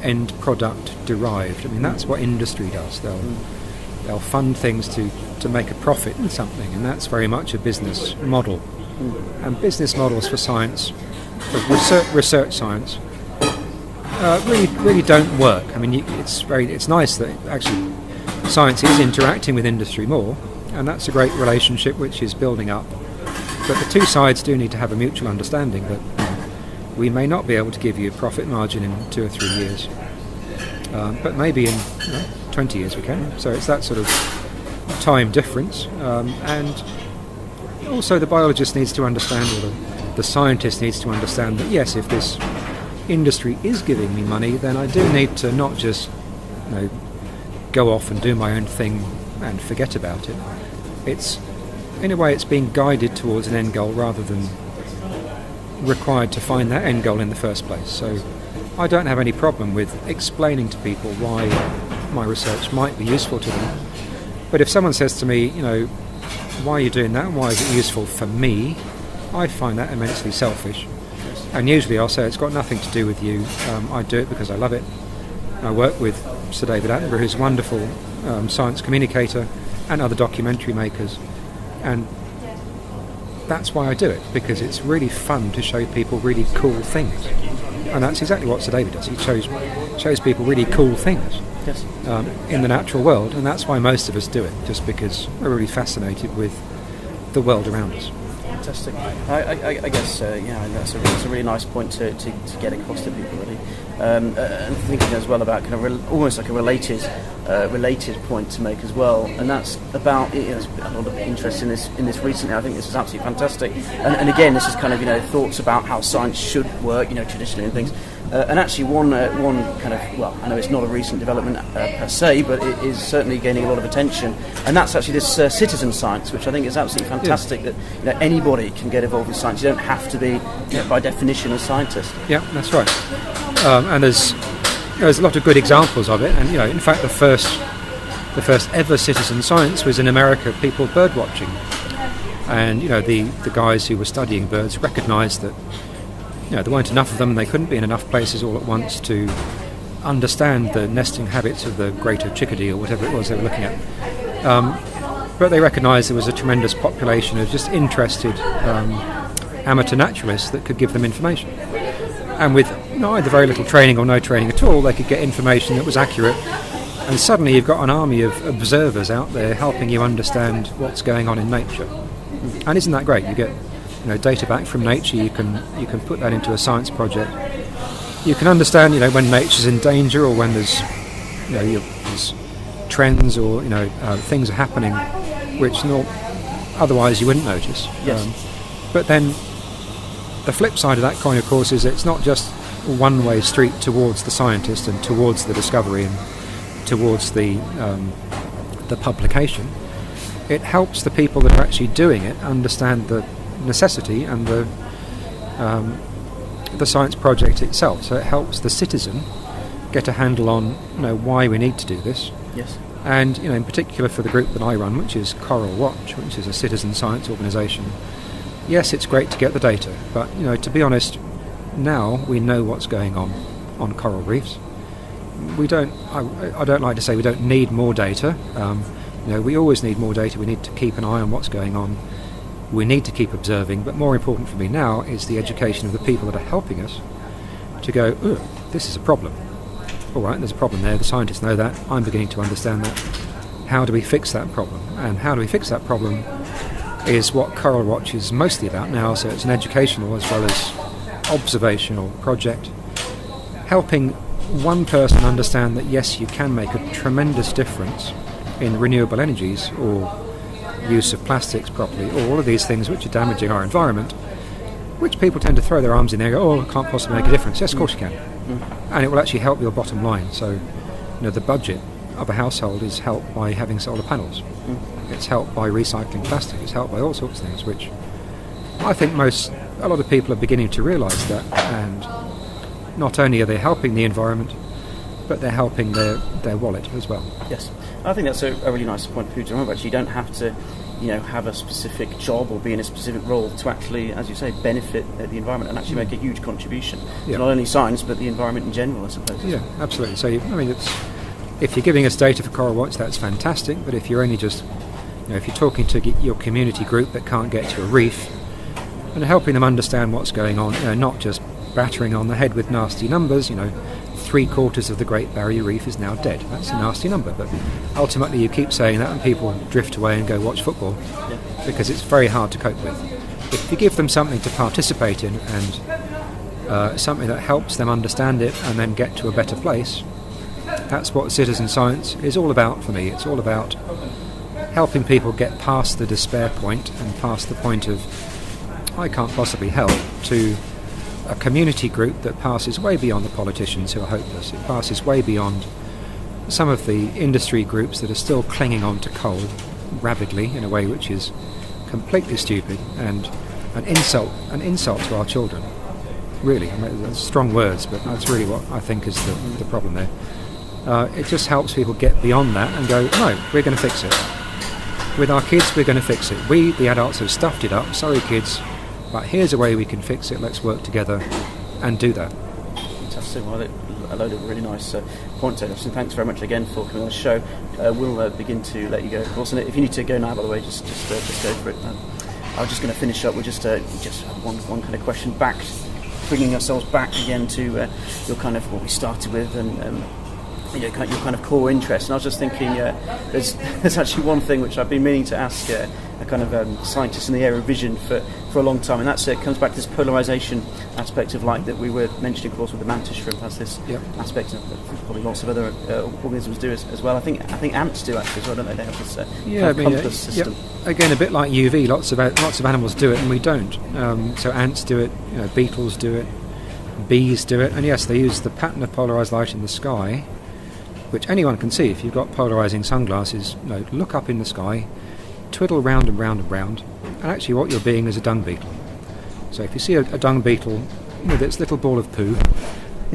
end product derived. I mean, that's what industry does. They'll fund things to make a profit in something, and that's very much a business model. And business models for science, for research science, really don't work. I mean, it's nice that actually science is interacting with industry more, and that's a great relationship which is building up. But the two sides do need to have a mutual understanding that we may not be able to give you a profit margin in 2 or 3 years, but maybe in 20 years we can. So it's that sort of time difference, and also the biologist needs to understand, or the scientist needs to understand that yes, if this industry is giving me money, then I do need to not just go off and do my own thing and forget about it. It's, in a way, it's being guided towards an end goal rather than required to find that end goal in the first place. So I don't have any problem with explaining to people why my research might be useful to them. But if someone says to me, why are you doing that? Why is it useful for me? I find that immensely selfish. And usually I'll say it's got nothing to do with you. I do it because I love it. I work with Sir David Attenborough, who's a wonderful science communicator, and other documentary makers. And that's why I do it, because it's really fun to show people really cool things. And that's exactly what Sir David does. He shows people really cool things in the natural world, and that's why most of us do it, just because we're really fascinated with the world around us. Fantastic. I guess, that's a really nice point to get across to people, really. And thinking as well about kind of almost like a related point to make as well, and that's about there's been a lot of interest in this recently. I think this is absolutely fantastic. And again, this is kind of thoughts about how science should work, traditionally and things. And actually one kind of, well, I know it's not a recent development per se, but it is certainly gaining a lot of attention, and that's actually this citizen science, which I think is absolutely fantastic, that anybody can get involved with science. You don't have to be, by definition, a scientist. Yeah, that's right. And there's a lot of good examples of it, and in fact the first ever citizen science was in America, people bird watching. And the guys who were studying birds recognised that there weren't enough of them, and they couldn't be in enough places all at once to understand the nesting habits of the greater chickadee or whatever it was they were looking at. But they recognised there was a tremendous population of just interested amateur naturalists that could give them information. And with either very little training or no training at all, they could get information that was accurate. And suddenly you've got an army of observers out there helping you understand what's going on in nature. And isn't that great? You get data back from nature. You can put that into a science project. You can understand when nature's in danger, or when there's there's trends, or things are happening which otherwise you wouldn't notice. Yes. But then the flip side of that coin, of course, is it's not just a one-way street towards the scientist and towards the discovery and towards the publication. It helps the people that are actually doing it understand the necessity and the science project itself. So it helps the citizen get a handle on why we need to do this. Yes. And in particular for the group that I run, which is Coral Watch, which is a citizen science organisation. Yes, it's great to get the data, but to be honest, now we know what's going on coral reefs. We don't. I don't like to say we don't need more data. We always need more data. We need to keep an eye on what's going on. We need to keep observing, but more important for me now is the education of the people that are helping us to go, this is a problem. All right, there's a problem there. The scientists know that. I'm beginning to understand that. How do we fix that problem? And how do we fix that problem is what Coral Watch is mostly about now. So it's an educational as well as observational project, helping one person understand that yes, you can make a tremendous difference in renewable energies or use of plastics properly, or all of these things which are damaging our environment, which people tend to throw their arms in there and go, I can't possibly make a difference. Yes, of course you can. And it will actually help your bottom line. So the budget of a household is helped by having solar panels. It's helped by recycling plastic. It's helped by all sorts of things, which I think a lot of people are beginning to realise that, and not only are they helping the environment, but they're helping their wallet as well. Yes. I think that's a really nice point for you to remember. Actually, you don't have to, have a specific job or be in a specific role to actually, as you say, benefit the environment and actually make a huge contribution to not only science but the environment in general, I suppose. Yeah, absolutely. So, if you're giving us data for Coral Watch, that's fantastic. But if you're only just, if you're talking to your community group that can't get to a reef and helping them understand what's going on, not just battering on the head with nasty numbers, 3/4 of the Great Barrier Reef is now dead. That's a nasty number, but ultimately you keep saying that and people drift away and go watch football because it's very hard to cope with. If you give them something to participate in and something that helps them understand it and then get to a better place, that's what citizen science is all about for me. It's all about helping people get past the despair point and past the point of I can't possibly help, to a community group that passes way beyond the politicians who are hopeless. It passes way beyond some of the industry groups that are still clinging on to coal rabidly in a way which is completely stupid and an insult to our children. Really, that's strong words, but that's really what I think is the problem there. It just helps people get beyond that and go, no, we're going to fix it. With our kids, we're going to fix it. We, the adults, have stuffed it up. Sorry, kids. But here's a way we can fix it. Let's work together and do that. Fantastic. Well, a load of really nice points there. So thanks very much again for coming on the show. We'll begin to let you go, of course. And if you need to go now, by the way, just go for it. I was just going to finish up with just one kind of question back, bringing ourselves back again to your kind of what we started with and your kind of core interest. And I was just thinking, there's actually one thing which I've been meaning to ask a kind of scientist in the area of vision for a long time, and that's it comes back to this polarisation aspect of light that we were mentioning, of course, with the mantis shrimp has this aspect, and probably lots of other organisms do as well. I think ants do actually as well, don't they? They have this compass system. Yeah. Again, a bit like UV, lots of animals do it and we don't. So ants do it, beetles do it, bees do it, and yes, they use the pattern of polarised light in the sky, which anyone can see. If you've got polarising sunglasses, look up in the sky, twiddle round and round and round, and actually what you're being is a dung beetle. So if you see a dung beetle with its little ball of poo,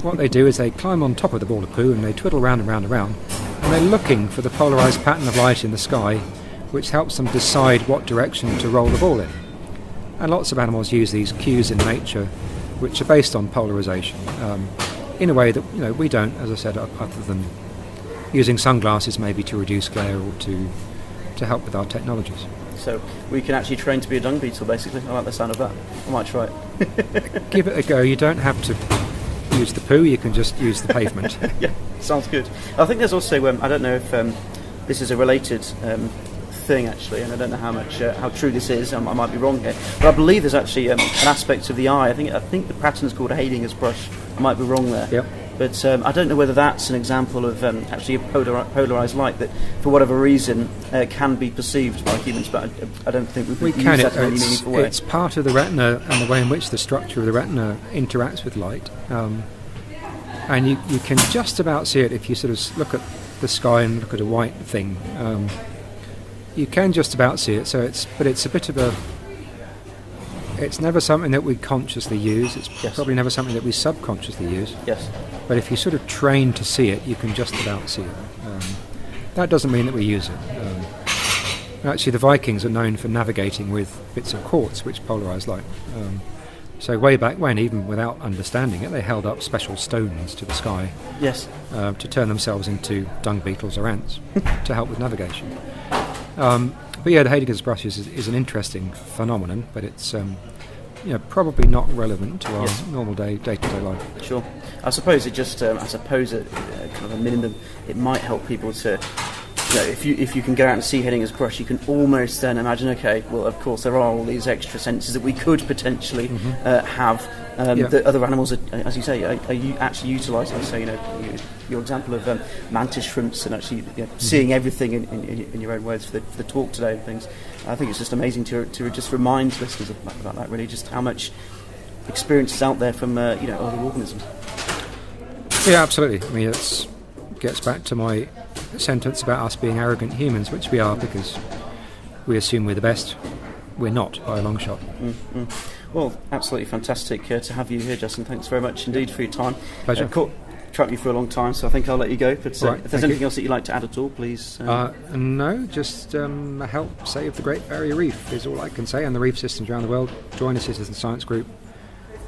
what they do is they climb on top of the ball of poo and they twiddle round and round and round, and they're looking for the polarised pattern of light in the sky, which helps them decide what direction to roll the ball in. And lots of animals use these cues in nature, which are based on polarisation, in a way that we don't, as I said, other than using sunglasses maybe to reduce glare or to help with our technologies. So we can actually train to be a dung beetle, basically. I like the sound of that. I might try it. Give it a go. You don't have to use the poo, you can just use the pavement. Yeah, sounds good. I think there's also, I don't know if this is a related thing actually, and I don't know how true this is. I might be wrong here, but I believe there's actually an aspect of the eye. I think the pattern is called a Heidinger's brush. I might be wrong there. Yep. But I don't know whether that's an example of actually a polarised light that, for whatever reason, can be perceived by humans. But I don't think we can use that in any meaningful way. It's part of the retina and the way in which the structure of the retina interacts with light. And you can just about see it if you sort of look at the sky and look at a white thing. You can just about see it. So it's a bit of a. It's never something that we consciously use. It's probably never something that we subconsciously use. Yes. But if you sort of train to see it, you can just about see it. That doesn't mean that we use it. Actually, the Vikings are known for navigating with bits of quartz which polarise light. So way back when, even without understanding it, they held up special stones to the sky. Yes. To turn themselves into dung beetles or ants to help with navigation. But yeah, the Heidinger's brush is an interesting phenomenon, but it's probably not relevant to our normal day-to-day life. Sure. I suppose it just, kind of a minimum, it might help people to, if you can go out and see Heidinger's brush, you can almost then imagine, okay, well, of course, there are all these extra senses that we could potentially have that other animals, as you say, are actually utilising. So, your example of mantis shrimps and actually seeing everything in your own words for the talk today and things. I think it's just amazing to just remind listeners about that, really, just how much experience is out there from other organisms. Yeah, absolutely. I mean, it gets back to my sentence about us being arrogant humans, which we are because we assume we're the best. We're not, by a long shot. Well, absolutely fantastic to have you here, Justin. Thanks very much indeed for your time. Pleasure. Tracked you for a long time, so I think I'll let you go. But right, if there's anything else that you'd like to add at all, please. No, just help save the Great Barrier Reef is all I can say, and the reef systems around the world. Join a citizen science group.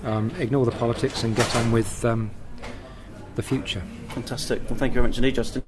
Ignore the politics and get on with the future. Fantastic. Well, thank you very much indeed, Justin.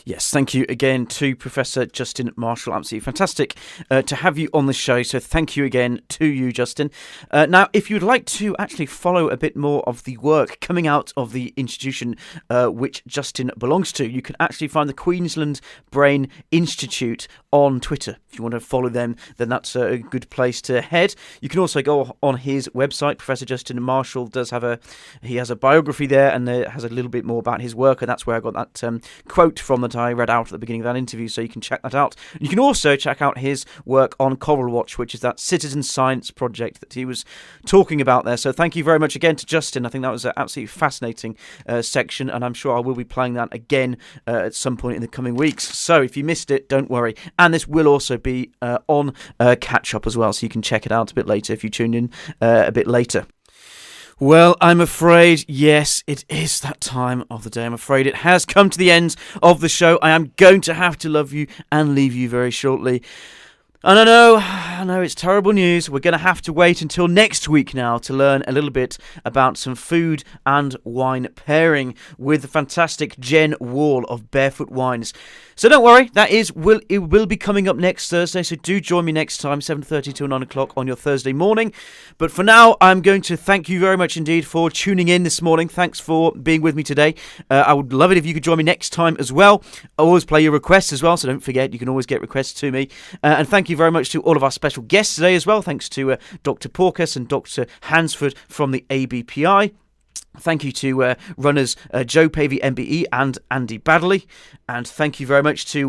Yes, thank you again to Professor Justin Marshall. Absolutely fantastic to have you on the show. So thank you again to you, Justin. Now, if you'd like to actually follow a bit more of the work coming out of the institution which Justin belongs to, you can actually find the Queensland Brain Institute on Twitter. If you want to follow them, then that's a good place to head. You can also go on his website. Professor Justin Marshall has a biography there, and there has a little bit more about his work, and that's where I got that quote from that I read out at the beginning of that interview, so you can check that out. You can also check out his work on Coral Watch, which is that citizen science project that he was talking about there. So thank you very much again to Justin. I think that was an absolutely fascinating section, and I'm sure I will be playing that again at some point in the coming weeks. So if you missed it, don't worry. And this will also be on Catch Up as well, so you can check it out a bit later if you tune in a bit later. Well, I'm afraid, yes, it is that time of the day. I'm afraid it has come to the end of the show. I am going to have to love you and leave you very shortly. And I know it's terrible news. We're going to have to wait until next week now to learn a little bit about some food and wine pairing with the fantastic Jen Wall of Barefoot Wines. So don't worry, it will be coming up next Thursday, so do join me next time, 7:30 till 9 o'clock on your Thursday morning. But for now, I'm going to thank you very much indeed for tuning in this morning. Thanks for being with me today. I would love it if you could join me next time as well. I always play your requests as well, so don't forget, you can always get requests to me. And thank you very much to all of our special guests today as well. Thanks to Dr. Porkus and Dr. Hansford from the ABPI. Thank you to runners Joe Pavey, MBE, and Andy Baddeley. And thank you very much to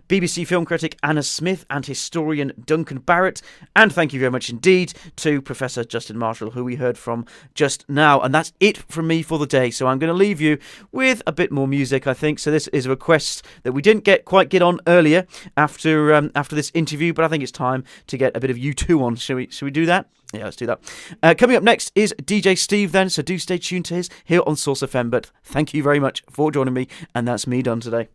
BBC film critic Anna Smith and historian Duncan Barrett. And thank you very much indeed to Professor Justin Marshall, who we heard from just now. And that's it from me for the day. So I'm going to leave you with a bit more music, I think. So this is a request that we didn't quite get on earlier after this interview, but I think it's time to get a bit of U2 on. Shall we do that? Yeah, let's do that. Coming up next is DJ Steve then, so do stay tuned to his here on Source FM. But thank you very much for joining me, and that's me done today.